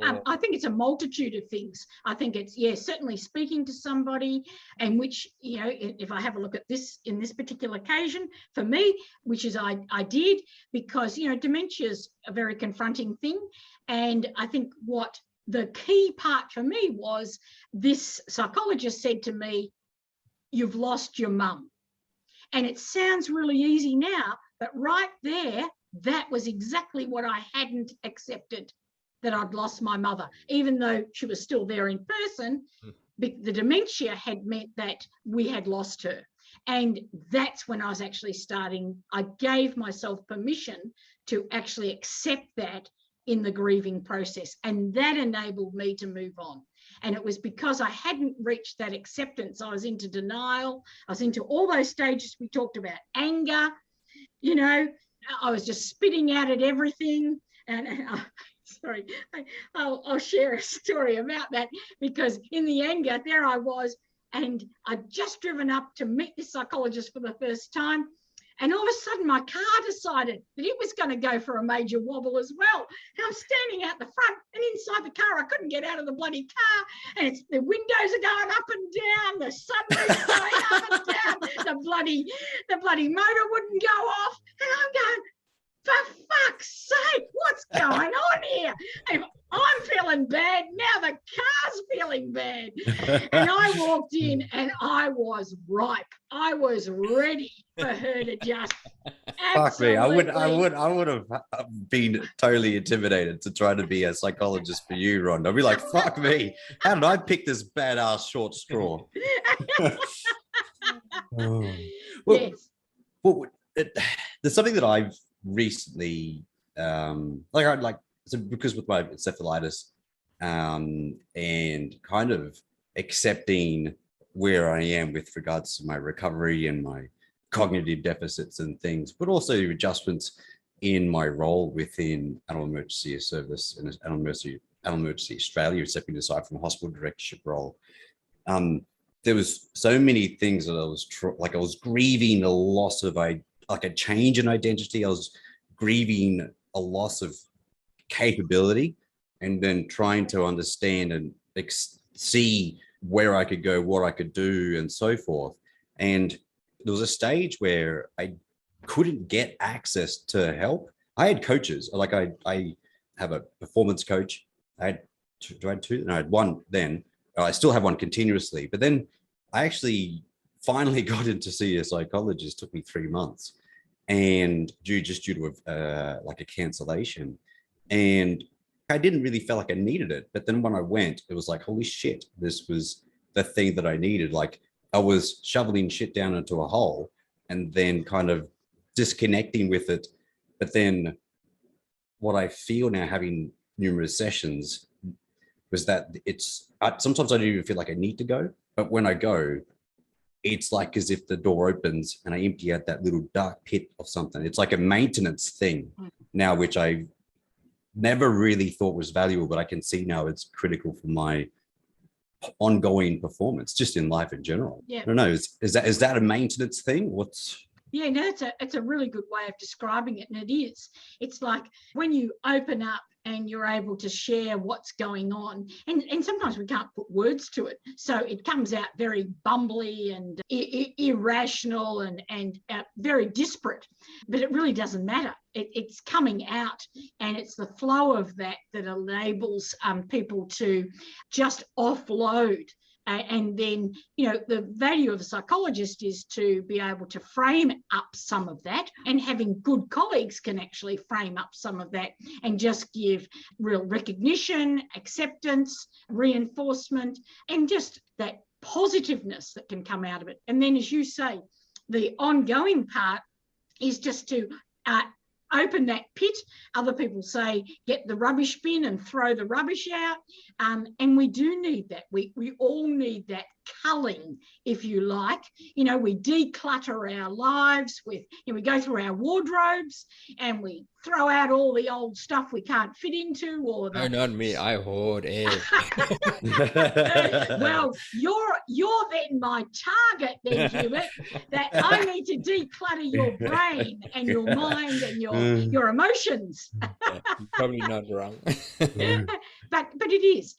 I think it's a multitude of things. I think it's, certainly speaking to somebody, and which, if I have a look at this in this particular occasion, for me, which is I did, because, dementia is a very confronting thing. And I think what the key part for me was, this psychologist said to me, you've lost your mum. And it sounds really easy now, but right there, that was exactly what I hadn't accepted, that I'd lost my mother, even though she was still there in person. The dementia had meant that we had lost her. And that's when I was actually starting. I gave myself permission to actually accept that in the grieving process. And that enabled me to move on. And it was because I hadn't reached that acceptance. I was into denial. I was into all those stages we talked about, anger, you know, I was just spitting out at everything. And sorry, I'll share a story about that, because in the anger, there I was, and I'd just driven up to meet the psychologist for the first time. And all of a sudden, my car decided that it was going to go for a major wobble as well. And I'm standing out the front, and inside the car, I couldn't get out of the bloody car. And the windows are going up and down, the sunroof's going up and down, the bloody motor wouldn't go off. And I'm going, for fuck's sake, what's going on here? If I'm feeling bad, now the car's feeling bad. And I walked in and I was ripe. I was ready for her to just fuck me. I would have been totally intimidated to try to be a psychologist for you, Rhonda. I'd be like, fuck me. How did I pick this badass short straw? Well, yes. Well, there's something that I've recently because with my encephalitis and kind of accepting where I am with regards to my recovery and my cognitive deficits and things, but also adjustments in my role within Animal Emergency Service and Animal Emergency Australia, stepping aside from a hospital directorship role. There was so many things that I was grieving a loss of a change in identity. I was grieving a loss of capability, and then trying to understand and see where I could go, what I could do, and so forth. And there was a stage where I couldn't get access to help. I had coaches, like I have a performance coach. I had two? No, I had one then. I still have one continuously, but then I actually finally got in to see a psychologist. It took me 3 months, and due to a cancellation, and I didn't really feel like I needed it. But then when I went, it was like, holy shit, this was the thing that I needed. Like, I was shoveling shit down into a hole and then kind of disconnecting with it. But then what I feel now, having numerous sessions, was that sometimes I don't even feel like I need to go, but when I go, it's like as if the door opens and I empty out that little dark pit of something. It's like a maintenance thing now, which I never really thought was valuable, but I can see now it's critical for my ongoing performance, just in life in general. Yeah. I don't know. Is that a maintenance thing? Yeah, no, it's a really good way of describing it. And it is. It's like when you open up and you're able to share what's going on. And sometimes we can't put words to it. So it comes out very bumbly and irrational and very disparate. But it really doesn't matter. It's coming out, and it's the flow of that enables people to just offload. And then, the value of a psychologist is to be able to frame up some of that, and having good colleagues can actually frame up some of that and just give real recognition, acceptance, reinforcement, and just that positiveness that can come out of it. And then, as you say, the ongoing part is just to open that pit. Other people say, get the rubbish bin and throw the rubbish out. And we do need that. We all need that culling, if you like. We declutter our lives with, we go through our wardrobes and we throw out all the old stuff we can't fit into. No, not me. I hoard it. Well, you're then my target then, Hubert, that I need to declutter your brain and your mind and your emotions. Yeah, probably not wrong. But it is,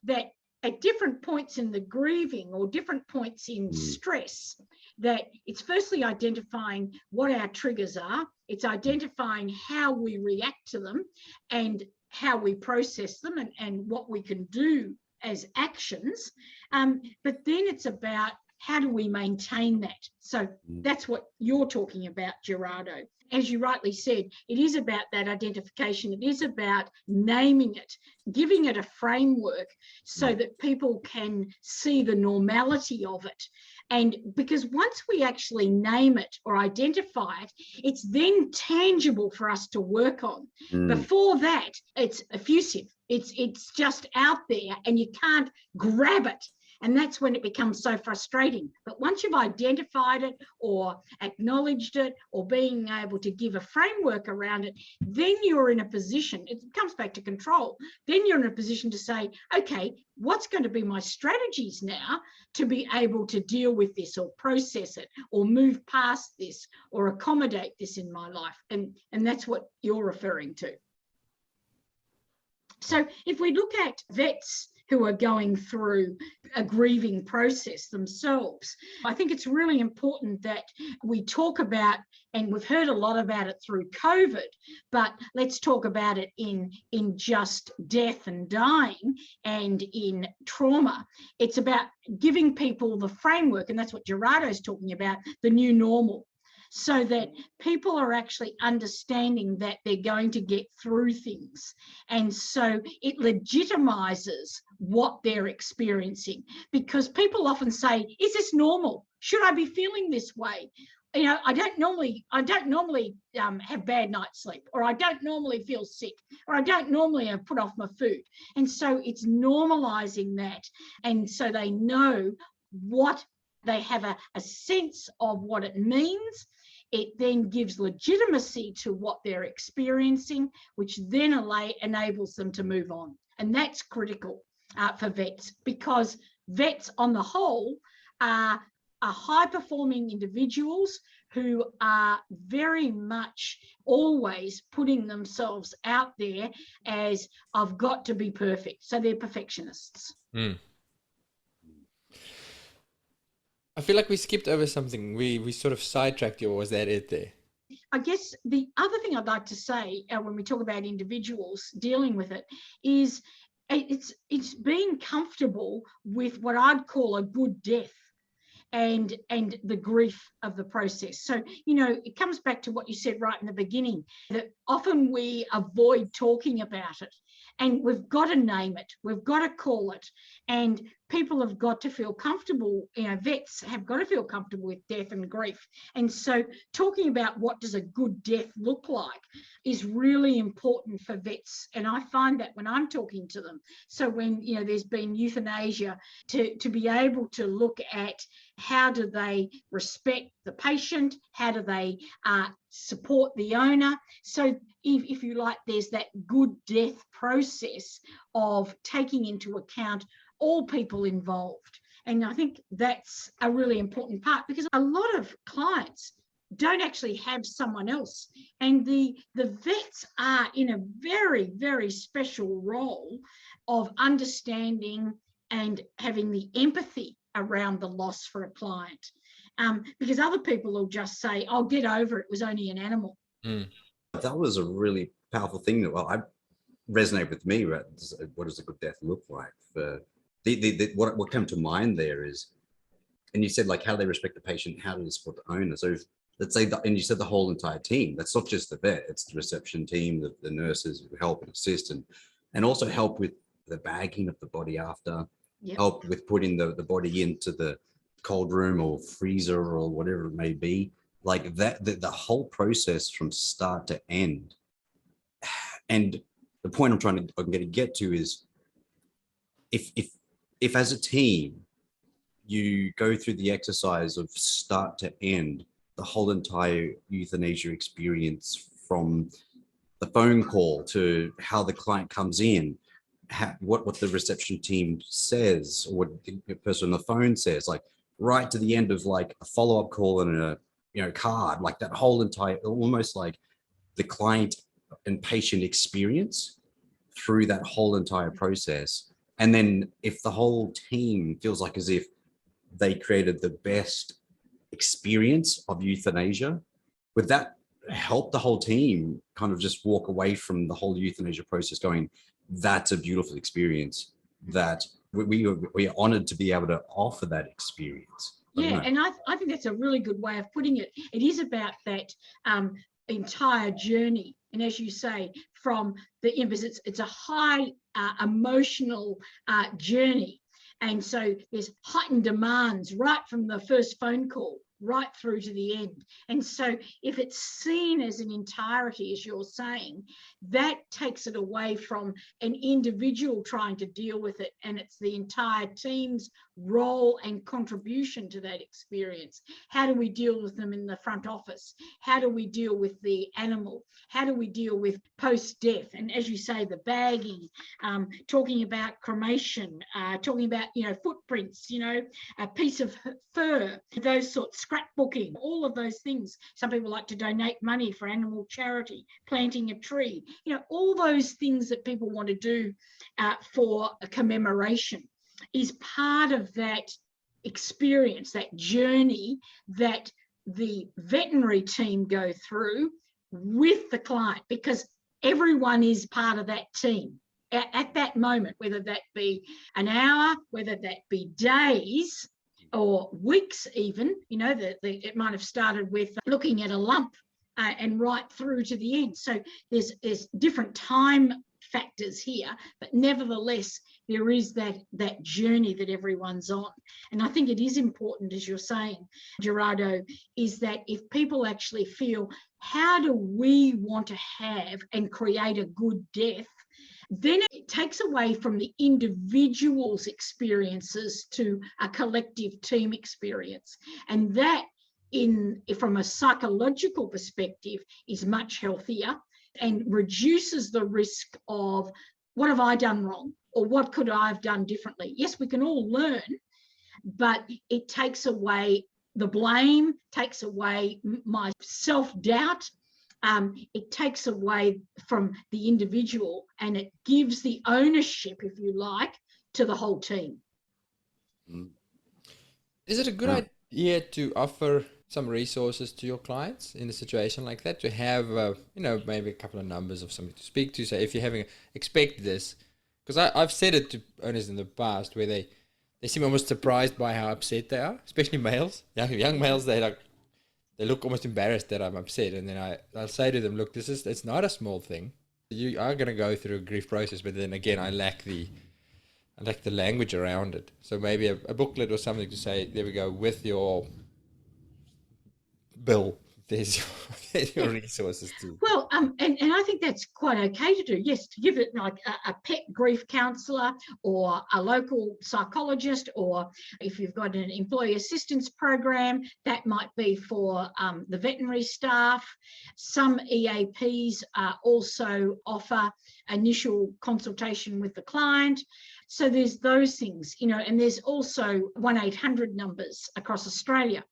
that at different points in the grieving or different points in stress, that it's firstly identifying what our triggers are. It's identifying how we react to them and how we process them and what we can do as actions. But then it's about how do we maintain that? So that's what you're talking about, Gerardo. As you rightly said, it is about that identification. It is about naming it, giving it a framework so that people can see the normality of it. And because once we actually name it or identify it, it's then tangible for us to work on. Before that, it's effusive. It's just out there and you can't grab it. And that's when it becomes so frustrating. But once you've identified it or acknowledged it or being able to give a framework around it, then you're in a position, it comes back to control, then you're in a position to say, okay, what's going to be my strategies now to be able to deal with this or process it or move past this or accommodate this in my life? And that's what you're referring to. So if we look at vets who are going through a grieving process themselves, I think it's really important that we talk about, and we've heard a lot about it through COVID, but let's talk about it in just death and dying and in trauma. It's about giving people the framework, and that's what Gerardo's talking about, the new normal, so that people are actually understanding that they're going to get through things. And so it legitimizes what they're experiencing, because people often say, is this normal? Should I be feeling this way? You know, I don't normally have bad night's sleep, or I don't normally feel sick, or I don't normally have put off my food. And so it's normalizing that. And so they know what they have a sense of what it means. It then gives legitimacy to what they're experiencing, which then enables them to move on. And that's critical for vets, because vets on the whole are high-performing individuals who are very much always putting themselves out there as, I've got to be perfect. So they're perfectionists. I feel like we skipped over something. We sort of sidetracked you, or was that it there? I guess the other thing I'd like to say when we talk about individuals dealing with it is it's being comfortable with what I'd call a good death and the grief of the process. So, you know, it comes back to what you said right in the beginning, that often we avoid talking about it. And we've got to name it, we've got to call it, and people have got to feel comfortable, you know, vets have got to feel comfortable with death and grief. And so talking about what does a good death look like is really important for vets. And I find that when I'm talking to them. So when, you know, there's been euthanasia, to be able to look at how do they respect the patient, how do they support the owner. So if you like, there's that good death process of taking into account all people involved. And I think that's a really important part, because a lot of clients don't actually have someone else. And the vets are in a very, very special role of understanding and having the empathy around the loss for a client. Because other people will just say, "Oh, get over it, it was only an animal." That was a really powerful thing that I resonate with me. Right? What does a good death look like? For what came to mind there is, and you said, like, how do they respect the patient? How do they support the owner? So let's say, and you said the whole entire team. That's not just the vet; it's the reception team, the nurses who help and assist, and also help with the bagging of the body after. Yep. Help with putting the body into the cold room or freezer or whatever it may be, like that, the whole process from start to end. And the point I'm going to get to is, if as a team you go through the exercise of start to end, the whole entire euthanasia experience, from the phone call to how the client comes in, what the reception team says, or what the person on the phone says, like right to the end of like a follow-up call and a card, like that whole entire, almost like the client and patient experience through that whole entire process. And then if the whole team feels like as if they created the best experience of euthanasia, would that help the whole team kind of just walk away from the whole euthanasia process going, that's a beautiful experience, that we are honored to be able to offer that experience? Yeah, and I think that's a really good way of putting it. It is about that entire journey. And as you say, from the emphasis, it's a high emotional journey. And so there's heightened demands right from the first phone call right through to the end. And so if it's seen as an entirety, as you're saying, that takes it away from an individual trying to deal with it, and it's the entire team's role and contribution to that experience. How do we deal with them in the front office? How do we deal with the animal? How do we deal with post-death? And as you say, the bagging, talking about cremation, talking about, footprints, a piece of fur, those sorts, scrapbooking, all of those things. Some people like to donate money for animal charity, planting a tree, all those things that people want to do for a commemoration is part of that experience, that journey that the veterinary team go through with the client, because everyone is part of that team at that moment, whether that be an hour, whether that be days or weeks even, it might have started with looking at a lump and right through to the end. So there's different time factors here, but nevertheless, there is that journey that everyone's on. And I think it is important, as you're saying, Gerardo, is that if people actually feel, how do we want to have and create a good death, then it takes away from the individual's experiences to a collective team experience. And that, from a psychological perspective, is much healthier and reduces the risk of, what have I done wrong? Or what could I have done differently? Yes, we can all learn, but it takes away the blame, takes away my self-doubt. It takes away from the individual, and it gives the ownership, if you like, to the whole team. Is it a good idea to offer some resources to your clients in a situation like that, to have maybe a couple of numbers of somebody to speak to? So if you're having expect this, because I've said it to owners in the past where they seem almost surprised by how upset they are, especially males, young males. They look almost embarrassed that I'm upset, and then I'll say to them, look, it's not a small thing. You are going to go through a grief process, but then again, I lack the language around it. So maybe a booklet or something to say, there we go, with your bill, there's your resources too. Well, and I think that's quite okay to do. Yes, to give it like a pet grief counsellor or a local psychologist, or if you've got an employee assistance program, that might be for the veterinary staff. Some EAPs also offer initial consultation with the client. So there's those things, and there's also 1-800 numbers across Australia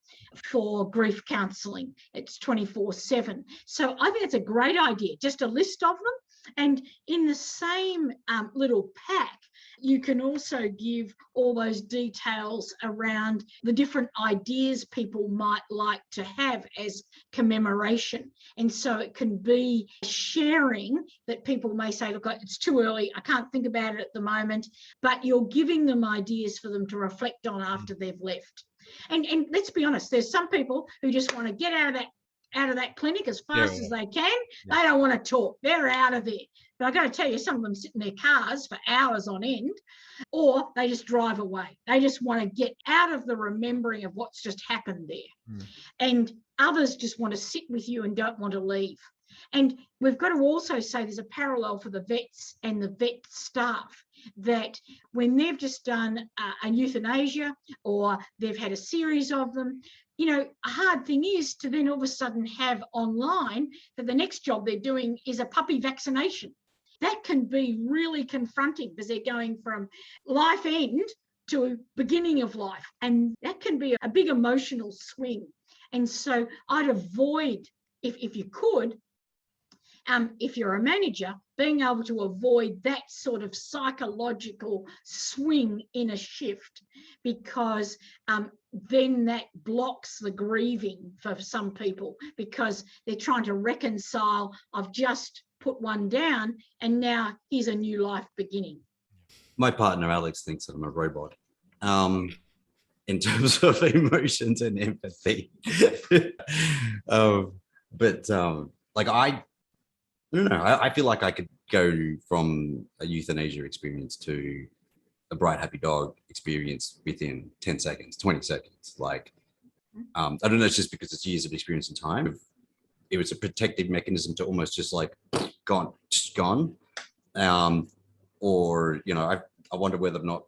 for grief counselling. It's 24/7. So I think it's a great idea, just a list of them. And in the same little pack, you can also give all those details around the different ideas people might like to have as commemoration. And so it can be sharing that people may say, look, it's too early, I can't think about it at the moment, but you're giving them ideas for them to reflect on after they've left. And let's be honest, there's some people who just want to get out of that clinic as fast as they can. Yeah. They don't want to talk. They're out of there. But I've got to tell you, some of them sit in their cars for hours on end, or they just drive away. They just want to get out of the remembering of what's just happened there. And others just want to sit with you and don't want to leave. And we've got to also say there's a parallel for the vets and the vet staff, that when they've just done a euthanasia or they've had a series of them, a hard thing is to then all of a sudden have online that the next job they're doing is a puppy vaccination. That can be really confronting because they're going from life end to beginning of life. And that can be a big emotional swing. And so I'd avoid, if you could, if you're a manager, being able to avoid that sort of psychological swing in a shift, because then that blocks the grieving for some people, because they're trying to reconcile, I've just put one down and now here's a new life beginning. My partner, Alex, thinks that I'm a robot. in terms of emotions and empathy. Like I don't know. I feel like I could go from a euthanasia experience to a bright, happy dog experience within 10 seconds, 20 seconds. Like, I don't know, it's just because it's years of experience and time. It was a protective mechanism to almost just like gone. Or, you know, I wonder whether or not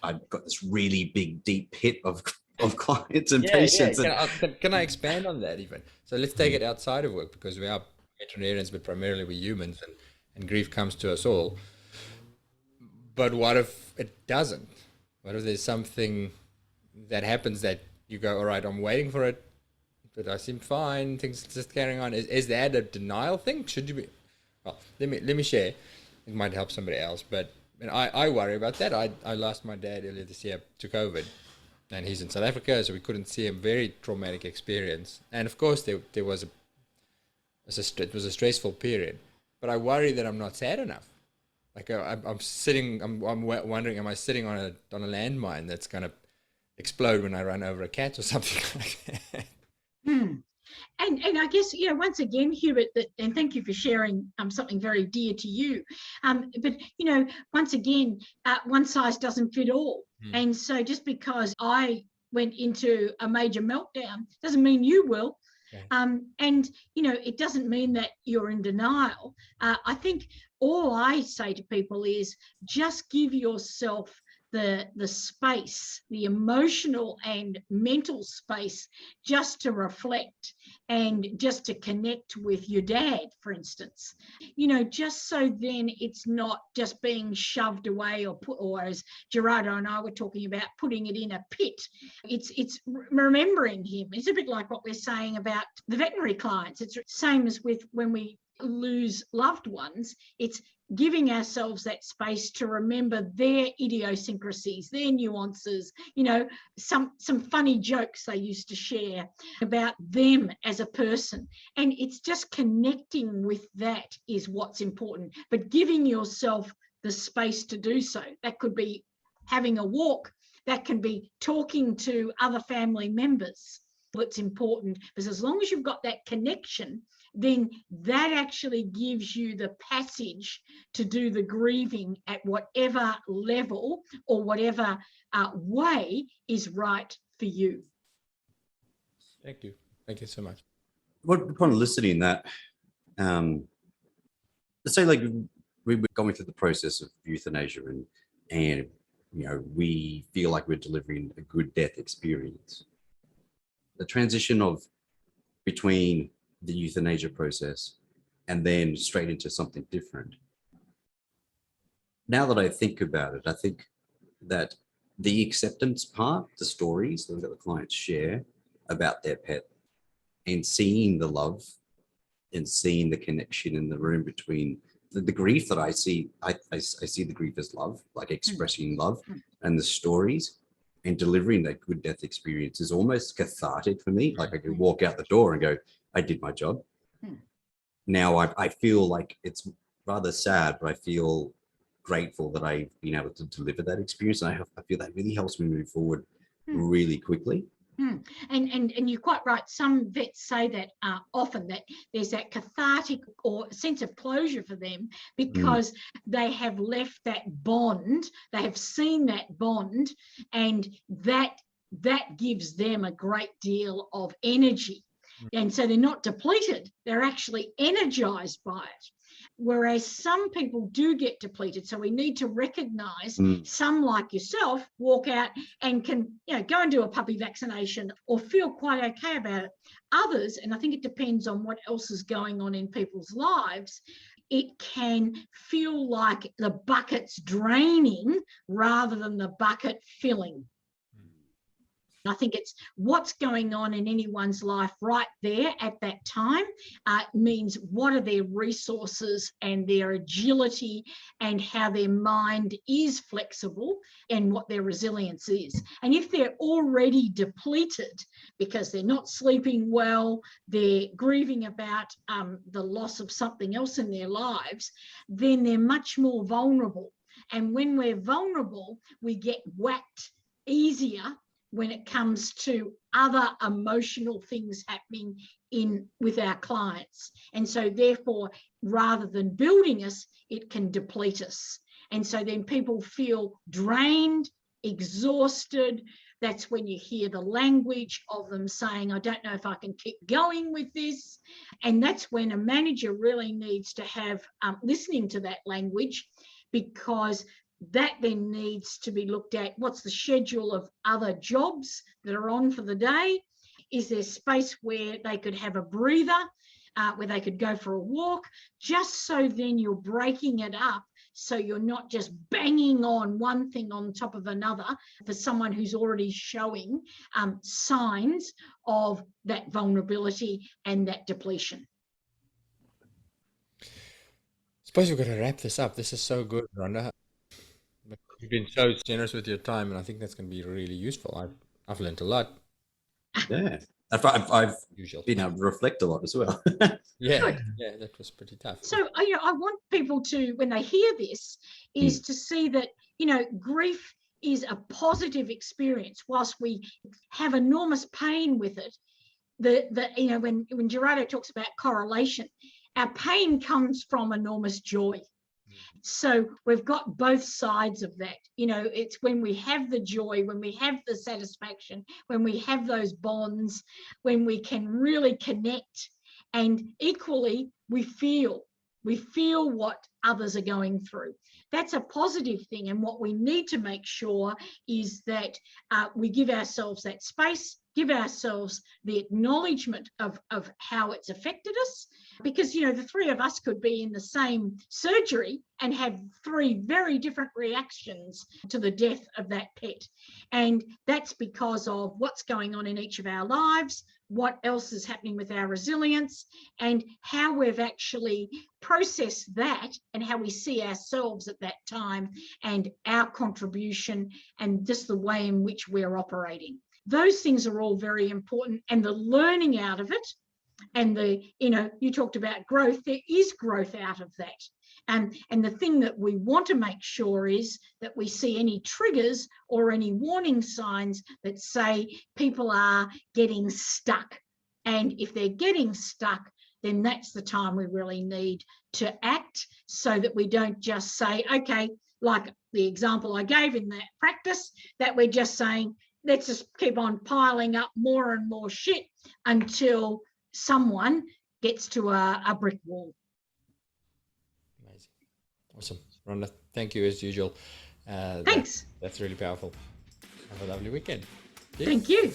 I've got this really big, deep pit of clients and patients. Yeah. Can I expand on that even? So let's take it outside of work, because we are veterinarians, but primarily we're humans, and grief comes to us all. But what if it doesn't? What if there's something that happens that you go, all right, I'm waiting for it, but I seem fine, things just carrying on. Is that a denial thing? Should you be? Well, let me share. It might help somebody else, but I worry about that. I lost my dad earlier this year to COVID, and he's in South Africa, so we couldn't see him. Very traumatic experience, and of course there was it was a stressful period. But I worry that I'm not sad enough. Like I'm sitting, I'm wondering, am I sitting on a landmine that's going to explode when I run over a cat or something like that? And I guess, you know, once again, Hubert, and thank you for sharing something very dear to you. But, you know, once again, one size doesn't fit all. And so just because I went into a major meltdown doesn't mean you will. Okay. And, you know, it doesn't mean that you're in denial. I think all I say to people is just give yourself the space, the emotional and mental space, just to reflect and just to connect with your dad, for instance, you know, just so then it's not just being shoved away or as Gerardo and I were talking about, putting it in a pit. It's remembering him. It's a bit like what we're saying about the veterinary clients. It's the same as with when we lose loved ones. It's giving ourselves that space to remember their idiosyncrasies, their nuances, you know, some funny jokes they used to share about them as a person. And it's just connecting with that is what's important, but giving yourself the space to do so. That could be having a walk, that can be talking to other family members. It's important, because as long as you've got that connection, then that actually gives you the passage to do the grieving at whatever level or whatever way is right for you. Thank you. Thank you so much. Upon listening that, let's say like we were going through the process of euthanasia and you know, we feel like we're delivering a good death experience. The transition of between the euthanasia process and then straight into something different. Now that I think about it, I think that the acceptance part, the stories that the clients share about their pet, and seeing the love and seeing the connection in the room between the grief that I see, I see the grief as love, like expressing love, and the stories and delivering that good death experience is almost cathartic for me. Like I can walk out the door and go, I did my job. Now I feel like it's rather sad, but I feel grateful that I've been able to deliver that experience. And I feel that really helps me move forward really quickly. And you're quite right. Some vets say that often, that there's that cathartic or sense of closure for them because they have left that bond, they have seen that bond, and that gives them a great deal of energy. And so they're not depleted, they're actually energized by it. Whereas some people do get depleted. So we need to recognize some, like yourself, walk out and can, you know, go and do a puppy vaccination or feel quite okay about it. Others, and I think it depends on what else is going on in people's lives, it can feel like the bucket's draining rather than the bucket filling. I think it's what's going on in anyone's life right there at that time means what are their resources and their agility and how their mind is flexible and what their resilience is. And if they're already depleted because they're not sleeping well, they're grieving about the loss of something else in their lives, then they're much more vulnerable. And when we're vulnerable, we get whacked easier when it comes to other emotional things happening with our clients. And so therefore, rather than building us, it can deplete us. And so then people feel drained, exhausted. That's when you hear the language of them saying, I don't know if I can keep going with this. And that's when a manager really needs to have listening to that language, because that then needs to be looked at. What's the schedule of other jobs that are on for the day? Is there space where they could have a breather, where they could go for a walk, just so then you're breaking it up, so you're not just banging on one thing on top of another for someone who's already showing signs of that vulnerability and that depletion. I suppose we've got to wrap this up. This is so good, Rhonda. You've been so generous with your time, and I think that's going to be really useful. I've learned a lot. Yeah. I've been able to reflect a lot as well. Yeah, that was pretty tough. So, I want people to, when they hear this, is to see that, grief is a positive experience. Whilst we have enormous pain with it, when Gerardo talks about correlation, our pain comes from enormous joy. So we've got both sides of that. It's when we have the joy, when we have the satisfaction, when we have those bonds, when we can really connect, and equally we feel what others are going through. That's a positive thing. And what we need to make sure is that we give ourselves that space, give ourselves the acknowledgement of how it's affected us. Because, the three of us could be in the same surgery and have three very different reactions to the death of that pet. And that's because of what's going on in each of our lives, what else is happening with our resilience, and how we've actually processed that, and how we see ourselves at that time, and our contribution, and just the way in which we're operating. Those things are all very important, and the learning out of it, and you talked about growth, there is growth out of that. And the thing that we want to make sure is that we see any triggers or any warning signs that say people are getting stuck. And if they're getting stuck, then that's the time we really need to act, so that we don't just say, okay, like the example I gave in that practice, that we're just saying, let's just keep on piling up more and more shit until someone gets to a brick wall. Amazing. Awesome. Rhonda, thank you as usual. Thanks. That's really powerful. Have a lovely weekend. Yeah. Thank you.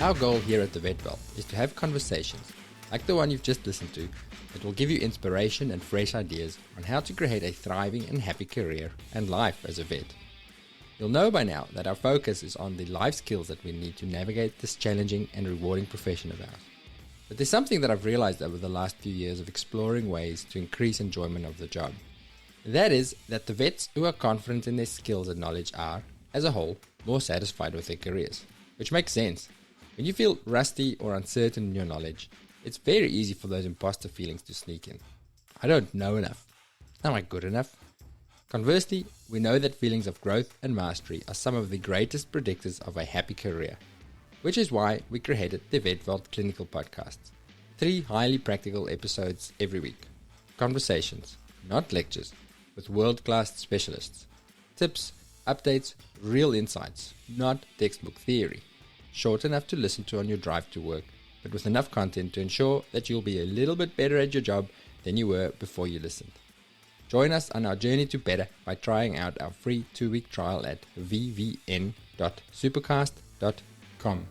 Our goal here at the Vet Well is to have conversations like the one you've just listened to that will give you inspiration and fresh ideas on how to create a thriving and happy career and life as a vet. You'll know by now that our focus is on the life skills that we need to navigate this challenging and rewarding profession of ours. But there's something that I've realized over the last few years of exploring ways to increase enjoyment of the job. That is that the vets who are confident in their skills and knowledge are, as a whole, more satisfied with their careers. Which makes sense. When you feel rusty or uncertain in your knowledge, it's very easy for those imposter feelings to sneak in. I don't know enough. Am I good enough? Conversely, we know that feelings of growth and mastery are some of the greatest predictors of a happy career, which is why we created the Vet Well Clinical Podcasts. 3 highly practical episodes every week. Conversations, not lectures, with world-class specialists. Tips, updates, real insights, not textbook theory. Short enough to listen to on your drive to work, but with enough content to ensure that you'll be a little bit better at your job than you were before you listened. Join us on our journey to better by trying out our free 2-week trial at vvn.supercast.com.